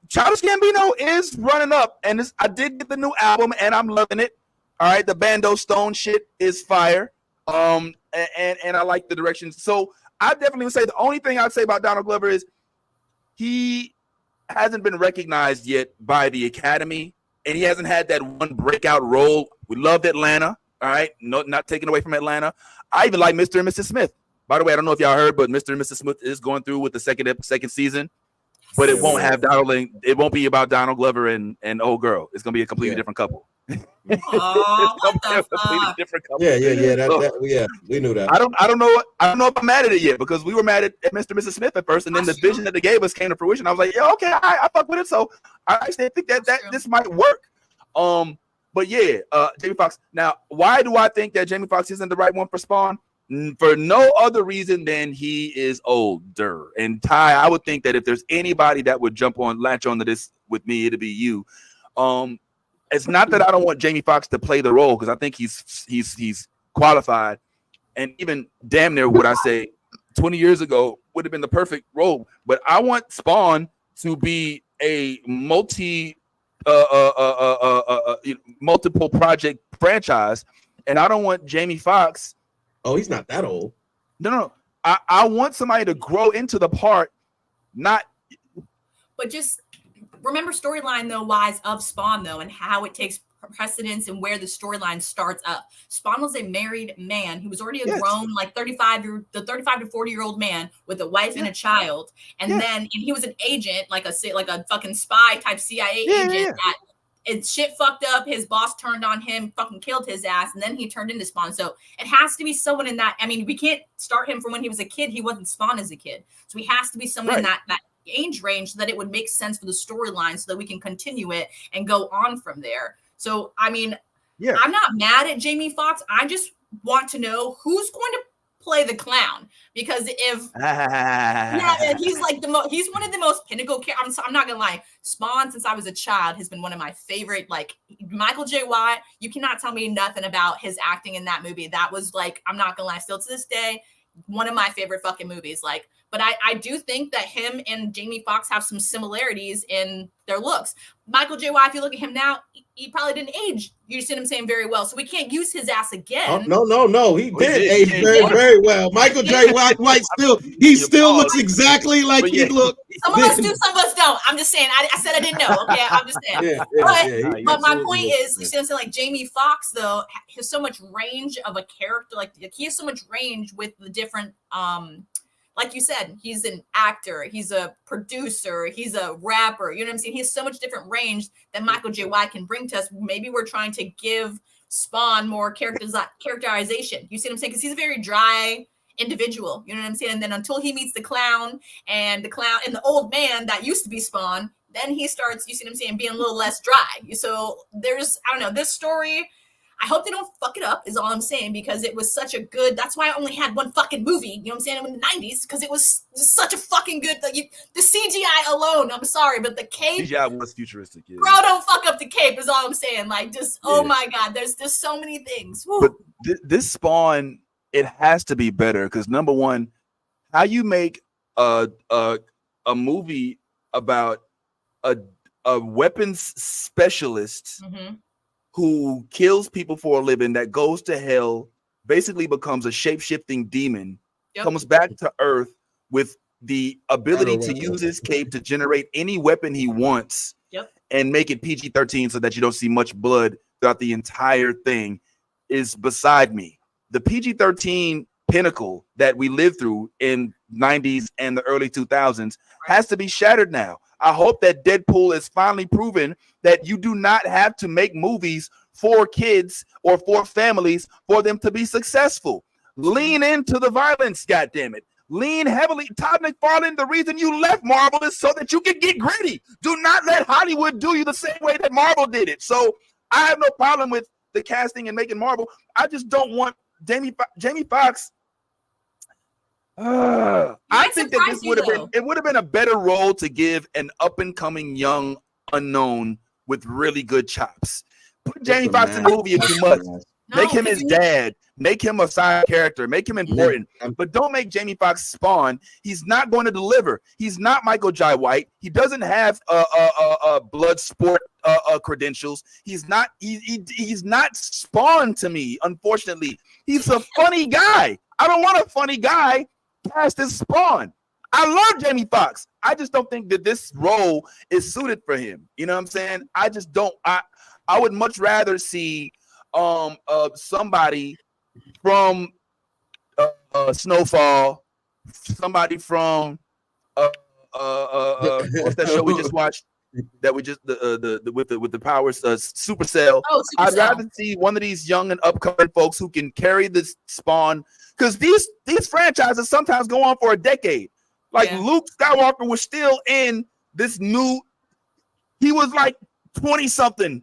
Childish Gambino is running up, and I did get the new album, and I'm loving it. All right, the Bando Stone shit is fire. And I like the direction. So I definitely would say the only thing I'd say about Donald Glover is he hasn't been recognized yet by the Academy, and he hasn't had that one breakout role. We loved Atlanta, all right? No, not taken away from Atlanta. I even like Mr. and Mrs. Smith. By the way, I don't know if y'all heard, but Mr. and Mrs. Smith is going through with the second season, but it won't have Donald. It won't be about Donald Glover and old girl. It's gonna be a completely different couple. Oh, what the fuck? Different couple. Yeah. We knew that. I don't know if I'm mad at it yet, because we were mad at Mr. and Mrs. Smith at first, and then the vision that they gave us came to fruition. I was like, yeah, okay, I fuck with it. So I actually think that this might work. But yeah, Jamie Foxx. Now, why do I think that Jamie Foxx isn't the right one for Spawn? For no other reason than he is older. And Ty, I would think that if there's anybody that would latch onto this with me, it'd be you. It's not that I don't want Jamie Foxx to play the role, because I think he's qualified, and even damn near what I say 20 years ago would have been the perfect role. But I want Spawn to be a multiple project franchise, and I don't want Jamie Foxx. Oh, he's not that old. No. I want somebody to grow into the part, not. But just remember storyline though wise of Spawn though, and how it takes precedence and where the storyline starts up. Spawn was a married man. He was already a grown, like 35 to 40-year-old man with a wife and a child. And then he was an agent, like a fucking spy type CIA agent that it's shit fucked up. His boss turned on him, fucking killed his ass, and then he turned into Spawn. So it has to be someone in that. I mean, we can't start him from when he was a kid. He wasn't Spawn as a kid. So he has to be someone in that age range so that it would make sense for the storyline so that we can continue it and go on from there. So, I mean, I'm not mad at Jamie Foxx. I just want to know who's going to play the clown, because if he's like he's one of the most pinnacle characters. I'm not gonna lie, Spawn since I was a child has been one of my favorite. Like Michael J. White, you cannot tell me nothing about his acting in that movie. That was like, I'm not gonna lie, still to this day, one of my favorite fucking movies. Like, but I do think that him and Jamie Foxx have some similarities in their looks. Michael J. White, if you look at him now, he probably didn't age, you see what I'm saying, very well. So we can't use his ass again. Oh, no. He did age very, very well. Michael J. White still looks exactly like he looked. Some of us do, some of us don't. I'm just saying. I said I didn't know. Okay, I'm just saying. But my point is, you see what I'm saying? Like Jamie Foxx, though, has so much range of a character. Like he has so much range with the different like you said, he's an actor, he's a producer, he's a rapper. You know what I'm saying? He has so much different range that Michael J. White can bring to us. Maybe we're trying to give Spawn more characterization. You see what I'm saying? Because he's a very dry individual. You know what I'm saying? And then until he meets the clown and the old man that used to be Spawn, then he starts, you see what I'm saying, being a little less dry. So there's, I don't know, this story, I hope they don't fuck it up, is all I'm saying, because it was such a good, that's why I only had one fucking movie, you know what I'm saying, in the 90s, because it was just such a fucking good, the CGI alone, I'm sorry, but the cape. CGI was futuristic, yeah. Bro, don't fuck up the cape, is all I'm saying. Like, just, oh my God, there's just so many things. Woo. But this Spawn, it has to be better, because number one, how you make a movie about a weapons specialist who kills people for a living, that goes to hell, basically becomes a shape-shifting demon, comes back to Earth with the ability to use his cape to generate any weapon he wants and make it PG-13 so that you don't see much blood throughout the entire thing, is beside me. The PG-13 pinnacle that we lived through in 90s and the early 2000s has to be shattered now. I hope that Deadpool is finally proven that you do not have to make movies for kids or for families for them to be successful. Lean into the violence, goddammit. Lean heavily. Todd McFarlane, the reason you left Marvel is so that you can get gritty. Do not let Hollywood do you the same way that Marvel did it. So I have no problem with the casting and making Marvel. I just don't want Jamie Foxx. I think that this would have been a better role to give an up and coming young unknown with really good chops. Put Jamie Foxx in the movie if you must. Make him his dad. Make him a side character. Make him important. But don't make Jamie Foxx Spawn. He's not going to deliver. He's not Michael J. White. He doesn't have blood sport credentials. He's not. He's not Spawn to me. Unfortunately, he's a funny guy. I don't want a funny guy cast as Spawn. I love Jamie Foxx. I just don't think that this role is suited for him. You know what I'm saying? I just don't. I would much rather see somebody from Snowfall, somebody from what's that show we just watched? That we just with the powers Supercell. Oh, I'd Supercell. rather see one of these young and upcoming folks who can carry this Spawn, because these franchises sometimes go on for a decade. Like Luke Skywalker was still in this new. He was like 20 something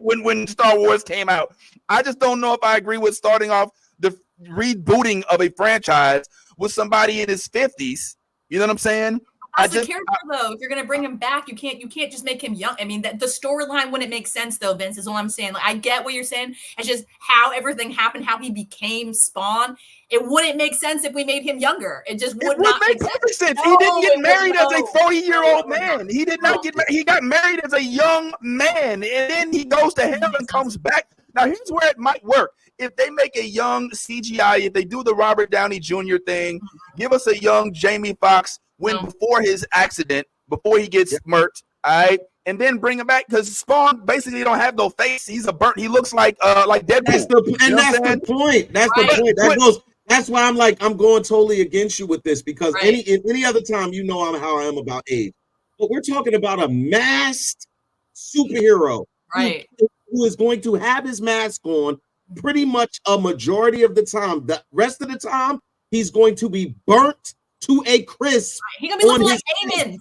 when Star Wars came out. I just don't know if I agree with starting off the rebooting of a franchise with somebody in his 50s. You know what I'm saying? As the character, though, if you're gonna bring him back, you can't just make him young. I mean, the storyline wouldn't make sense, though. Vince is all I'm saying. Like, I get what you're saying. It's just how everything happened, how he became Spawn. It wouldn't make sense if we made him younger. It just would not make perfect sense. No, He didn't get married as a no. 40-year-old man. He did not get married. He got married as a young man, and then he goes to hell and comes back. Now, here's where it might work. If they make a young CGI, if they do the Robert Downey Jr. thing, give us a young Jamie Foxx before his accident, before he gets murked, all right, and then bring him back, because Spawn basically don't have no face. He's a burnt. He looks like Deadpool. That's the point. That's the point. That goes. That's why I'm going totally against you with this, because any other time, you know how I am about age, but we're talking about a masked superhero, right? Who is going to have his mask on pretty much a majority of the time. The rest of the time, he's going to be burnt to a crisp. He's gonna be looking like Eamon.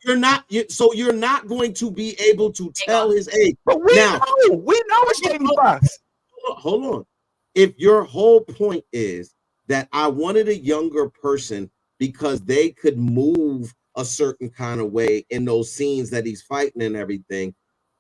You're not going to be able to tell his age. But we know it's Jamie Foxx. Hold on. If your whole point is that I wanted a younger person because they could move a certain kind of way in those scenes that he's fighting and everything,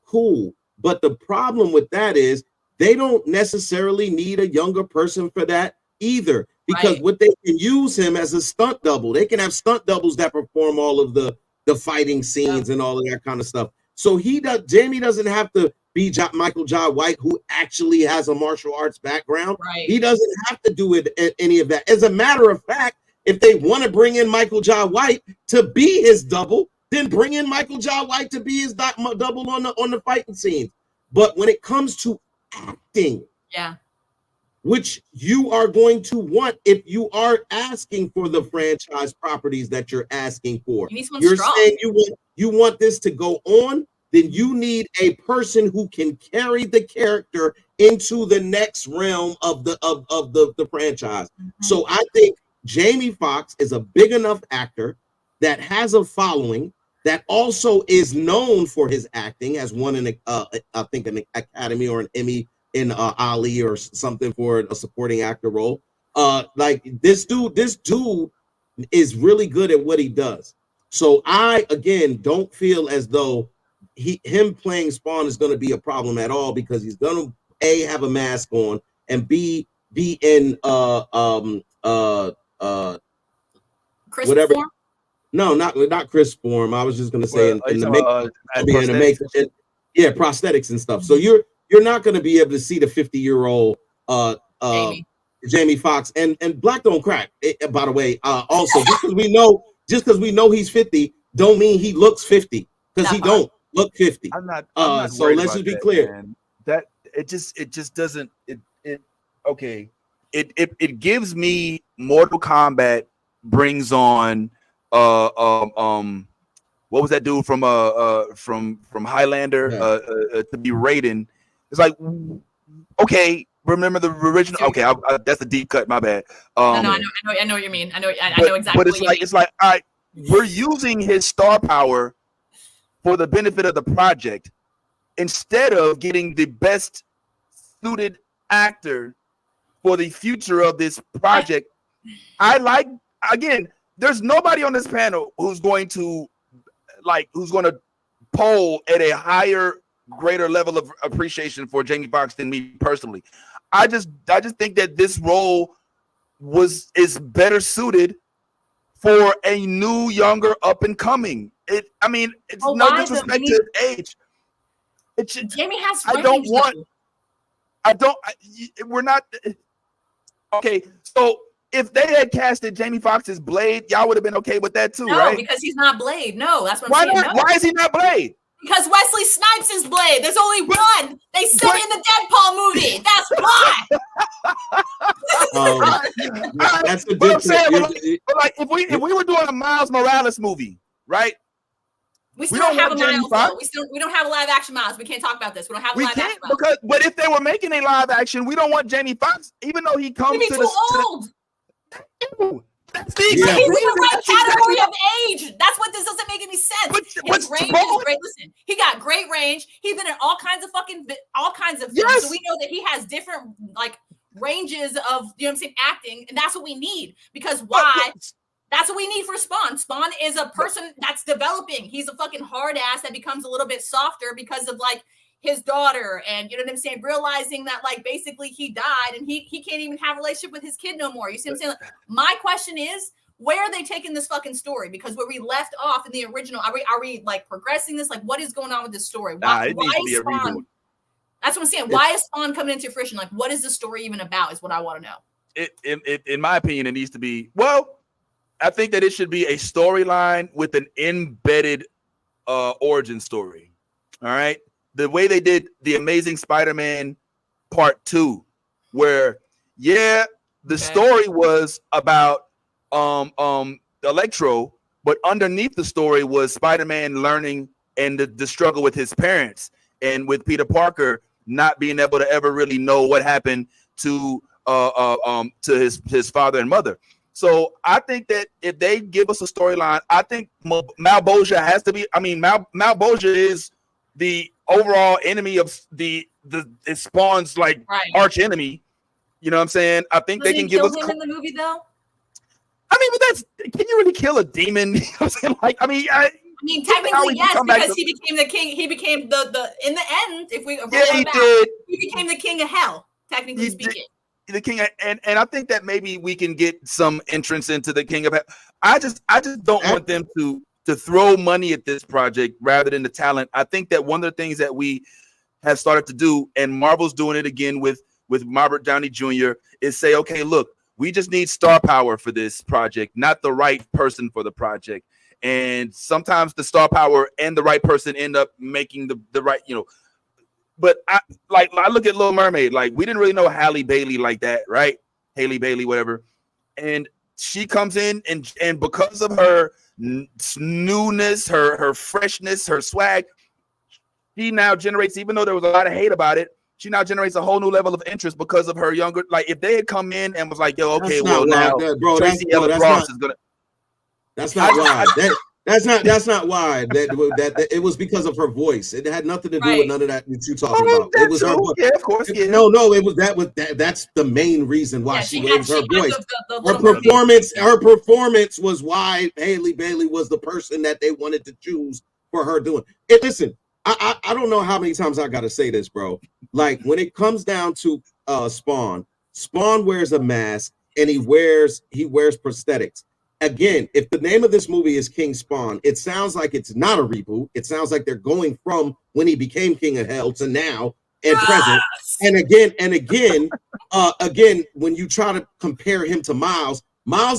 cool. But the problem with that is they don't necessarily need a younger person for that either, because what they can use him as a stunt double. They can have stunt doubles that perform all of the fighting scenes and all of that kind of stuff. So Jamie doesn't have to be Michael Jai White, who actually has a martial arts background. He doesn't have to do any of that. As a matter of fact, if they want to bring in Michael Jai White to be his double, then bring in Michael Jai White to be his double on the fighting scenes. But when it comes to acting, which you are going to want if you are asking for the franchise properties that you're asking for, you're saying you want this to go on, then you need a person who can carry the character into the next realm of the franchise. So I think Jamie Foxx is a big enough actor that has a following, that also is known for his acting, has won I think an Academy or an Emmy in Ali or something for a supporting actor role. Like this dude is really good at what he does. So I again don't feel as though him playing Spawn is going to be a problem at all, because he's going to A, have a mask on, and B, be in Chris whatever. Form? No, not Chris form. I was just going to say in the makeup, prosthetics and stuff. So you're not going to be able to see the 50-year-old Jamie Foxx and Black don't crack. By the way, also just because we know he's 50, don't mean he looks 50, because he don't look 50. I'm not so let's just be clear. Man. That it just doesn't okay. It gives me Mortal Kombat brings on what was that dude from Highlander to be Raiden. It's like, okay, remember the original? Okay, that's a deep cut. My bad. I know what you mean. I know exactly. But it's like, all right, we're using his star power for the benefit of the project instead of getting the best suited actor for the future of this project. There's nobody on this panel who's going to poll at a higher, greater level of appreciation for Jamie Foxx than me personally. I just think that this role is better suited for a new, younger, up and coming. It's no disrespect to his age. Jamie has. We're not okay. So if they had casted Jamie Foxx as Blade, y'all would have been okay with that too, No, right? because he's not Blade. No, that's what I'm Why saying. not? No. Why is he not Blade? Because Wesley Snipes is Blade. There's only one. They said it in the Deadpool movie. That's why. That's the But I'm saying, difference. but like if we were doing a Miles Morales movie, right? We still don't don't have a want Jamie Miles. Foxx. Though. We don't have a live action Miles. We can't talk about this. We don't have a We live can't action Miles. because, but if they were making a live action, we don't want Jamie Foxx, even though he comes He'd be to too the. old. That's the Yeah. exact He's in reason. the right That's category exactly- of age. That's what this doesn't make any sense. What's His range wrong is with- great. Listen, he got great range. He's been in all kinds of films. Yes. So we know that he has different like ranges of, you know what I'm saying, acting, and that's what we need. Because why? That's what we need for Spawn. Spawn is a person that's developing. He's a fucking hard ass that becomes a little bit softer because of like his daughter, and you know what I'm saying, realizing that like basically he died and he can't even have a relationship with his kid no more. You see what I'm saying? Like, my question is, where are they taking this fucking story? Because where we left off in the original, are we like progressing this? Like, what is going on with this story? It needs to be is a reboot. That's what I'm saying. Why is Spawn coming into fruition? Like, what is the story even about? Is what I want to know. In my opinion, it needs to be, well, I think that it should be a storyline with an embedded origin story. All right. The way they did the Amazing Spider-Man Part 2, where the story was about Electro, but underneath the story was Spider-Man learning and the struggle with his parents, and with Peter not being able to ever really know what happened to his father and mother. So I think that if they give us a storyline, I think Malebolgia has to be. I mean, Malebolgia is the overall enemy of the it Spawn's like arch enemy. You know what I'm saying? I think they can give us him in the movie though. I mean, but can you really kill a demon? You know what I'm saying? Like, I mean, technically yes, because he became the king. He became the in the end. If we did. He became the king of hell, technically speaking. The king, and I think that maybe we can get some entrance into the king of hell. I just don't want them to throw money at this project rather than the talent. I think that one of the things that we have started to do, and Marvel's doing it again with Robert Downey Jr., is say, okay, look, we just need star power for this project, not the right person for the project. And sometimes the star power and the right person end up making the right, you know. But I look at Little Mermaid, like we didn't really know Halle Bailey like that, right? Haley Bailey, whatever. And she comes in and because of her newness, her freshness, her swag, she now generates, even though there was a lot of hate about it, she now generates a whole new level of interest because of her younger. Like if they had come in and was like, yo, okay, now Tracy Ellis Ross is gonna. That's not why. That's not why. That it was because of her voice. It had nothing to do with none of that you talking about. It was her voice. Yeah, of course. Yeah. No, it was that's the main reason why it was her voice. Her performance was why Haley Bailey was the person that they wanted to choose for her doing it. Listen, I don't know how many times I gotta say this, bro. Like when it comes down to Spawn wears a mask and he wears prosthetics. Again, if the name of this movie is King Spawn, it sounds like it's not a reboot. It sounds like they're going from when he became King of Hell to now and present. And again, when you try to compare him to Miles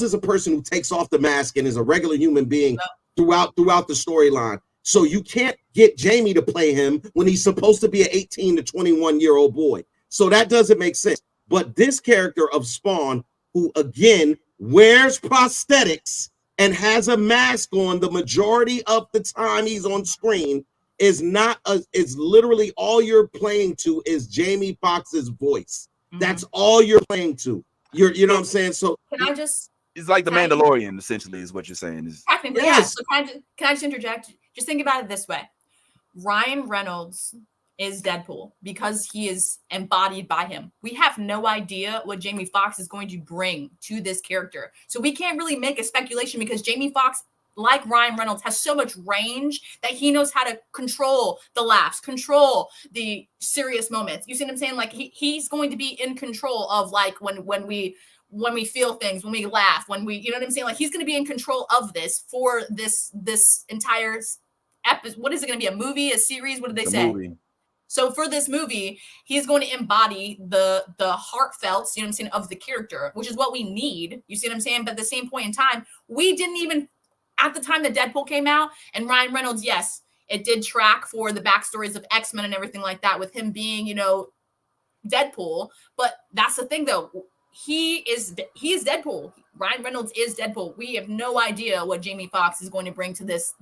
is a person who takes off the mask and is a regular human being throughout the storyline. So you can't get Jamie to play him when he's supposed to be an 18 to 21-year-old boy. So that doesn't make sense. But this character of Spawn, who again wears prosthetics and has a mask on the majority of the time he's on screen, is literally all you're playing to is Jamie Foxx's voice. Mm-hmm. That's all you're playing to. You know what I'm saying? So can I just? It's like the Mandalorian, essentially, is what you're saying. Technically, yes. So can I just interject? Just think about it this way: Ryan Reynolds is Deadpool because he is embodied by him. We have no idea what Jamie Foxx is going to bring to this character. So we can't really make a speculation because Jamie Foxx, like Ryan Reynolds, has so much range that he knows how to control the laughs, control the serious moments. You see what I'm saying? Like he's going to be in control of like when we feel things, when we laugh, when we, you know what I'm saying? Like he's going to be in control of this for this entire episode. What is it going to be? A movie, a series? What did they say? Movie. So for this movie, he's going to embody the heartfelt, you know what I'm saying, of the character, which is what we need. You see what I'm saying? But at the same point in time, we didn't even, at the time that Deadpool came out, and Ryan Reynolds, yes, it did track for the backstories of X-Men and everything like that with him being, you know, Deadpool. But that's the thing, though. He is Deadpool. Ryan Reynolds is Deadpool. We have no idea what Jamie Foxx is going to bring to this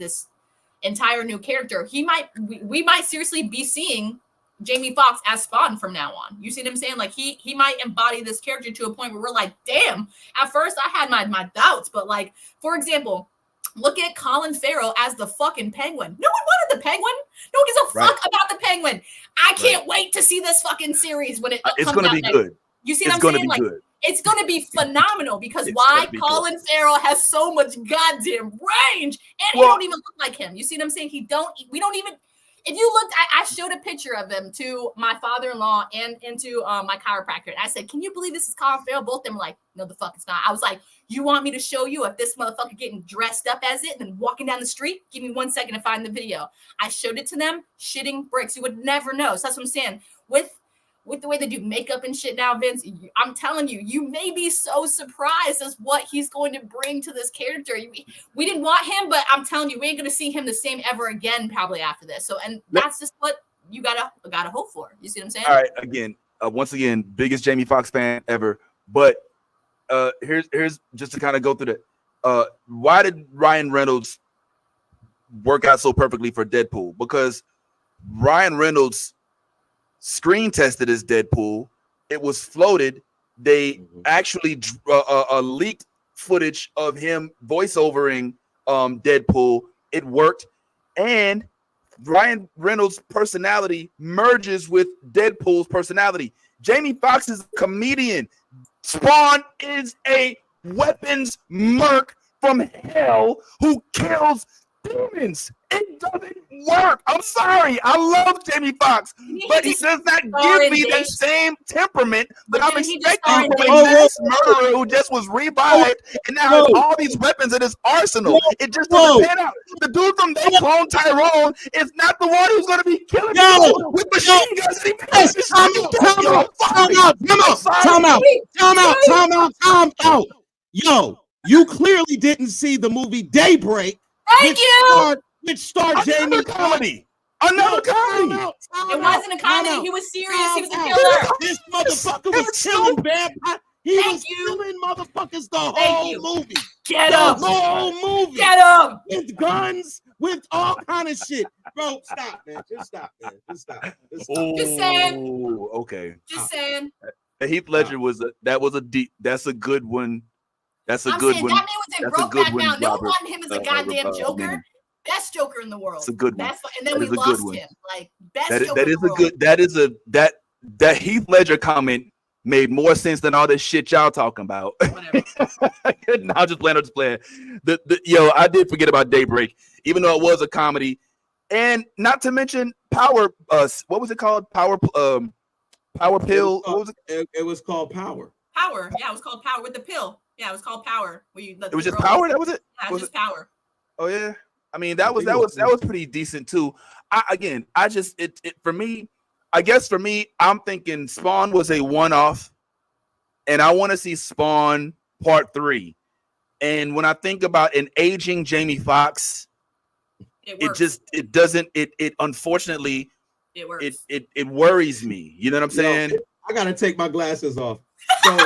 entire new character. We might seriously be seeing Jamie Foxx as Spawn from now on. You see what I'm saying? Like he might embody this character to a point where we're like, damn, at first I had my doubts, but like, for example, look at Colin Farrell as the fucking Penguin. No one wanted the Penguin. No one gives a fuck about the Penguin. I can't wait to see this fucking series when it comes it's going to be good. You see what I'm saying? Like, good. It's going to be phenomenal because why? Colin Farrell has so much goddamn range, and he don't even look like him. You see what I'm saying? We don't even. If you looked, I showed a picture of him to my father-in-law and to my chiropractor. And I said, "Can you believe this is Colin Farrell?" Both of them were like, "No, the fuck it's not." I was like, "You want me to show you if this motherfucker getting dressed up as it and then walking down the street? Give me 1 second to find the video." I showed it to them, shitting bricks. You would never know. So that's what I'm saying. With the way they do makeup and shit now, Vince, I'm telling you, you may be so surprised as what he's going to bring to this character. We didn't want him, but I'm telling you, we ain't going to see him the same ever again probably after this. So, and that's just what you gotta hope for. You see what I'm saying? All right, once again, biggest Jamie Foxx fan ever. But here's just to kind of go through that. Why did Ryan Reynolds work out so perfectly for Deadpool? Because Ryan Reynolds screen tested as Deadpool. It was floated. They actually leaked footage of him voiceovering Deadpool. It worked, and Ryan Reynolds' personality merges with Deadpool's personality. Jamie Foxx is a comedian. Spawn is a weapons merc from hell who kills demons. It doesn't work. I'm sorry. I love Jamie Foxx, but he does not give me that same temperament that I'm expecting from a mass murderer who just was revived and now has all these weapons in his arsenal. It just doesn't pan out. The dude from They Clone Tyrone is not the one who's going to be killing people with machine guns. Time out. Yo, you clearly didn't see the movie Daybreak. Thank you. Which starred Jamie comedy. Another comedy. It wasn't a comedy. He was serious. He was a killer. This motherfucker was killing vampires. He was killing motherfuckers the whole movie. Get him. The whole movie. Get him. With guns, with all kind of shit. Bro, stop, man. Just stop, man. Just stop. Just saying. Okay. Just saying. Heath Ledger that's a good one. That's a good one. That man was in Brokeback Mountain. No one wanted him as a goddamn Joker. Best Joker in the world. It's a good one. And then we lost him. Like best Joker that is a good. That Heath Ledger comment made more sense than all this shit y'all talking about. Whatever. I'll just play. I did forget about Daybreak, even though it was a comedy, and not to mention Power. What was it called? Power Pill. What was it? It was called Power. Power. Yeah, it was called Power with the pill. Yeah, it was called Power. It was just Power. That was it. Yeah, it was just Power. Oh yeah. I mean, that was pretty decent too. For me, I'm thinking Spawn was a one-off, and I want to see Spawn Part 3. And when I think about an aging Jamie Foxx, unfortunately, it worries me. You know what I'm saying? I gotta take my glasses off. So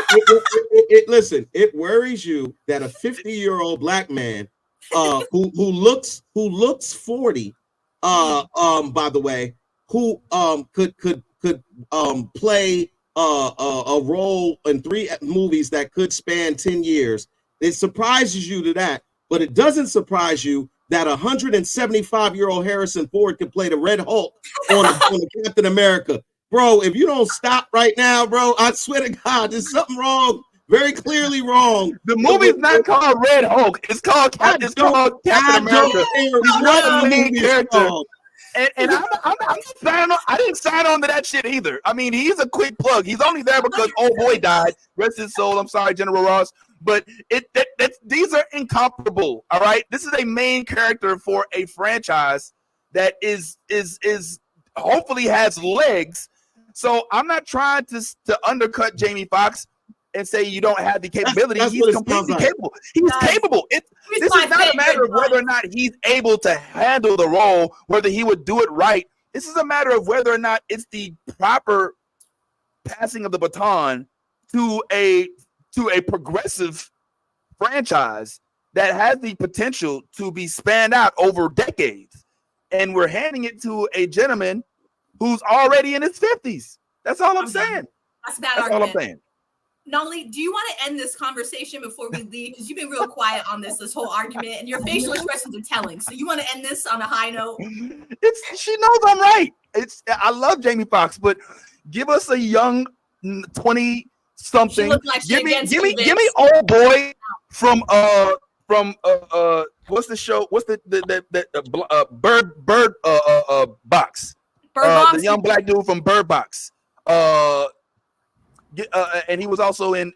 listen, it worries you that a 50-year-old black man who looks 40 by the way, who could play a role in 3 movies that could span 10 years. It surprises you to that, but it doesn't surprise you that a 175-year-old Harrison Ford could play the Red Hulk on the Captain America. Bro, if you don't stop right now, bro, I swear to God, there's something wrong. Very clearly wrong. The movie's not called Red Hulk. It's called Captain America. He's not the main character. And I didn't sign on to that shit either. I mean, he's a quick plug. He's only there because old boy died. Rest his soul. I'm sorry, General Ross. But these are incomparable. All right. This is a main character for a franchise that is hopefully has legs. So I'm not trying to undercut Jamie Foxx and say you don't have the capability. That's he's what it completely sounds like. capable. He's capable. This my is not a matter of favorite whether or not he's able to handle the role, whether he would do it right. This is a matter of whether or not it's the proper passing of the baton to a progressive franchise that has the potential to be spanned out over decades. And we're handing it to a gentleman who's already in his 50s. That's all I'm saying. That's a bad That's all argument. I'm saying. Nolly, do you want to end this conversation before we leave? Because you've been real quiet on this whole argument, and your facial expressions are telling. So you want to end this on a high note? She knows I'm right. I love Jamie Foxx, but give us a young 20-something. Like give me old boy from what's the show? What's the Bird Box? Bird Box? The young black dude from Bird Box. And he was also in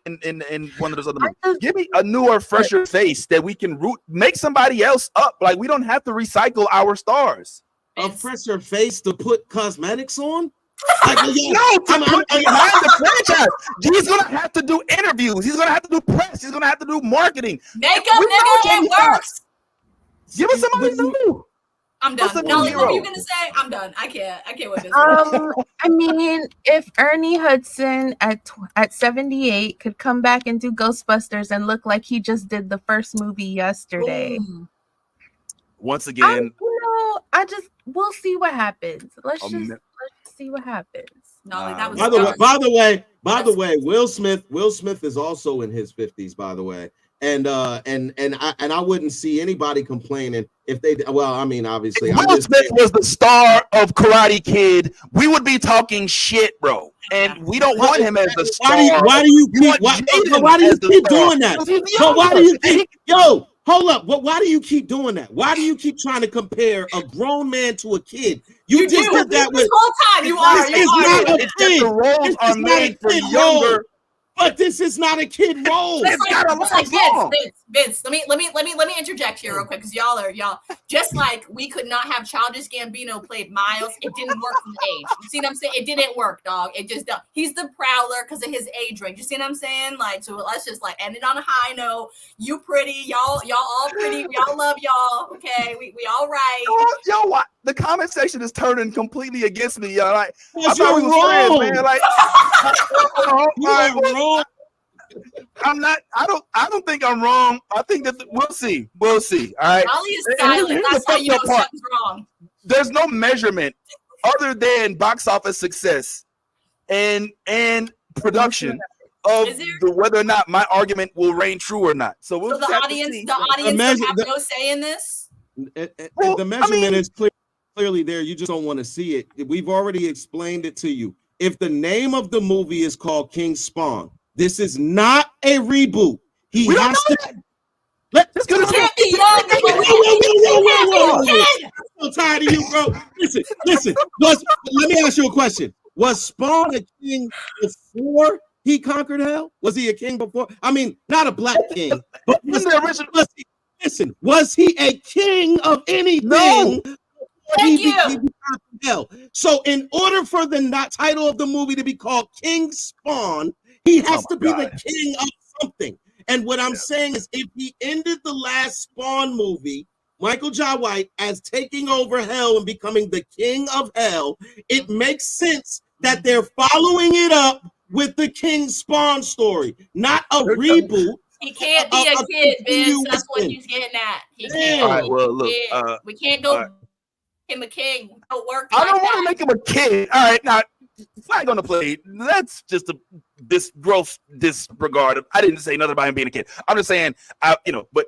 one of those other movies. Give me a newer, fresher face that we can make somebody else up. Like, we don't have to recycle our stars. A fresher face to put cosmetics on? Like, no, to put behind the franchise. He's gonna have to do interviews. He's gonna have to do press. He's gonna have to do marketing. Makeup, nigga, it works. Give us somebody new. I'm done. Nolly, what are you gonna say? I'm done. I can't with this. I mean, if Ernie Hudson at 78 could come back and do Ghostbusters and look like he just did the first movie yesterday. Ooh. Once again, we'll see what happens. Let's see what happens. Nolly, that was by the way, Will Smith is also in his 50s, by the way. And I wouldn't see anybody complaining if they. Well, I mean, obviously, Will Smith was the star of Karate Kid. We would be talking shit, bro. And we don't want him as the star. Why do you keep doing that? But why do you keep? Yo, hold up. Why do you keep doing that? Why do you keep trying to compare a grown man to a kid? You just did that with this whole time. You are. It's not a kid. The roles are made for younger. But this is not a kid role. Vince, let me interject here real quick, because y'all just like we could not have Childish Gambino played Miles. It didn't work from age. You see what I'm saying? It didn't work, dog. It just don't. He's the Prowler because of his age range. You see what I'm saying? Like, so let's just like end it on a high note. You pretty, y'all all pretty. Y'all love y'all. Okay, we all right. Yo, what? The comment section is turning completely against me. Y'all, like, I thought you're we was wrong. friends, man. Like, I'm not. I don't think I'm wrong. I think that we'll see. We'll see. All right. Ollie is silent. That's how you know something's wrong. There's no measurement other than box office success and production of whether or not my argument will reign true or not. So we'll the audience would have no say in this. The measurement is clearly there. You just don't want to see it. We've already explained it to you. If the name of the movie is called King Spawn, this is not a reboot. He has to. Let's go. I'm so tired of you, bro. Listen. Let me ask you a question. Was Spawn a king before he conquered hell? Was he a king before? I mean, not a black king, but was the original? Listen, was he a king of anything? No. Thank you. Hell. So, in order for the title of the movie to be called King Spawn, he has to be the king of something. And what I'm saying is, if he ended the last Spawn movie, Michael Jai White, as taking over hell and becoming the king of hell, it makes sense that they're following it up with the King Spawn story, not a reboot. He can't be a kid, Vince. That's what he's getting at. He can't. All right, well, look, we can't go him a king. Don't work. I don't want to make him a kid. All right, now flag on the play. That's just this gross disregard. I didn't say nothing about him being a kid. I'm just saying, but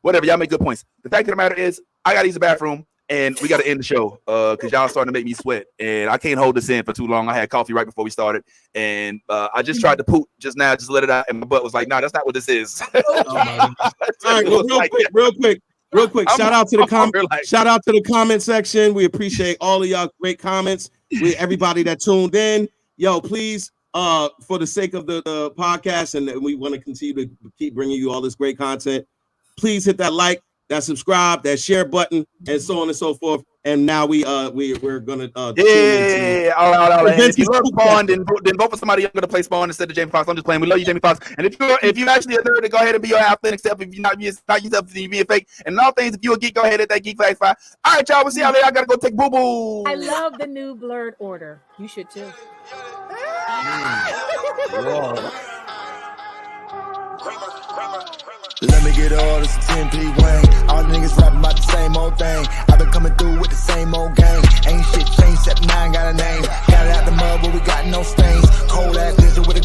whatever. Y'all make good points. The fact of the matter is, I got to use the bathroom, and we got to end the show because y'all starting to make me sweat, and I can't hold this in for too long. I had coffee right before we started, and I just tried to poot just now, just let it out, and my butt was like, "No, that's not what this is." All right, real quick. Shout out to the comment section. We appreciate all of y'all great comments. Everybody that tuned in, yo, please, for the sake of the podcast, and we want to continue to keep bringing you all this great content, please hit that like, that subscribe, that share button, and so on and so forth. and now we're gonna Yeah. All right. And if you love Vince's Spawn, then vote for somebody younger to play Spawn instead of Jamie Foxx. I'm just playing. We love you, Jamie Foxx. And if you actually a nerd, go ahead and be your authentic self. If you're not yourself, then you being fake. And in all things, if you a geek, go ahead and that Geek Flags 5. All right, y'all. We'll see y'all later. I gotta go take boo boo. I love the new blurred order. You should too. Let me get all this 10p Wayne. All niggas rapping about the same old thing. I've been coming through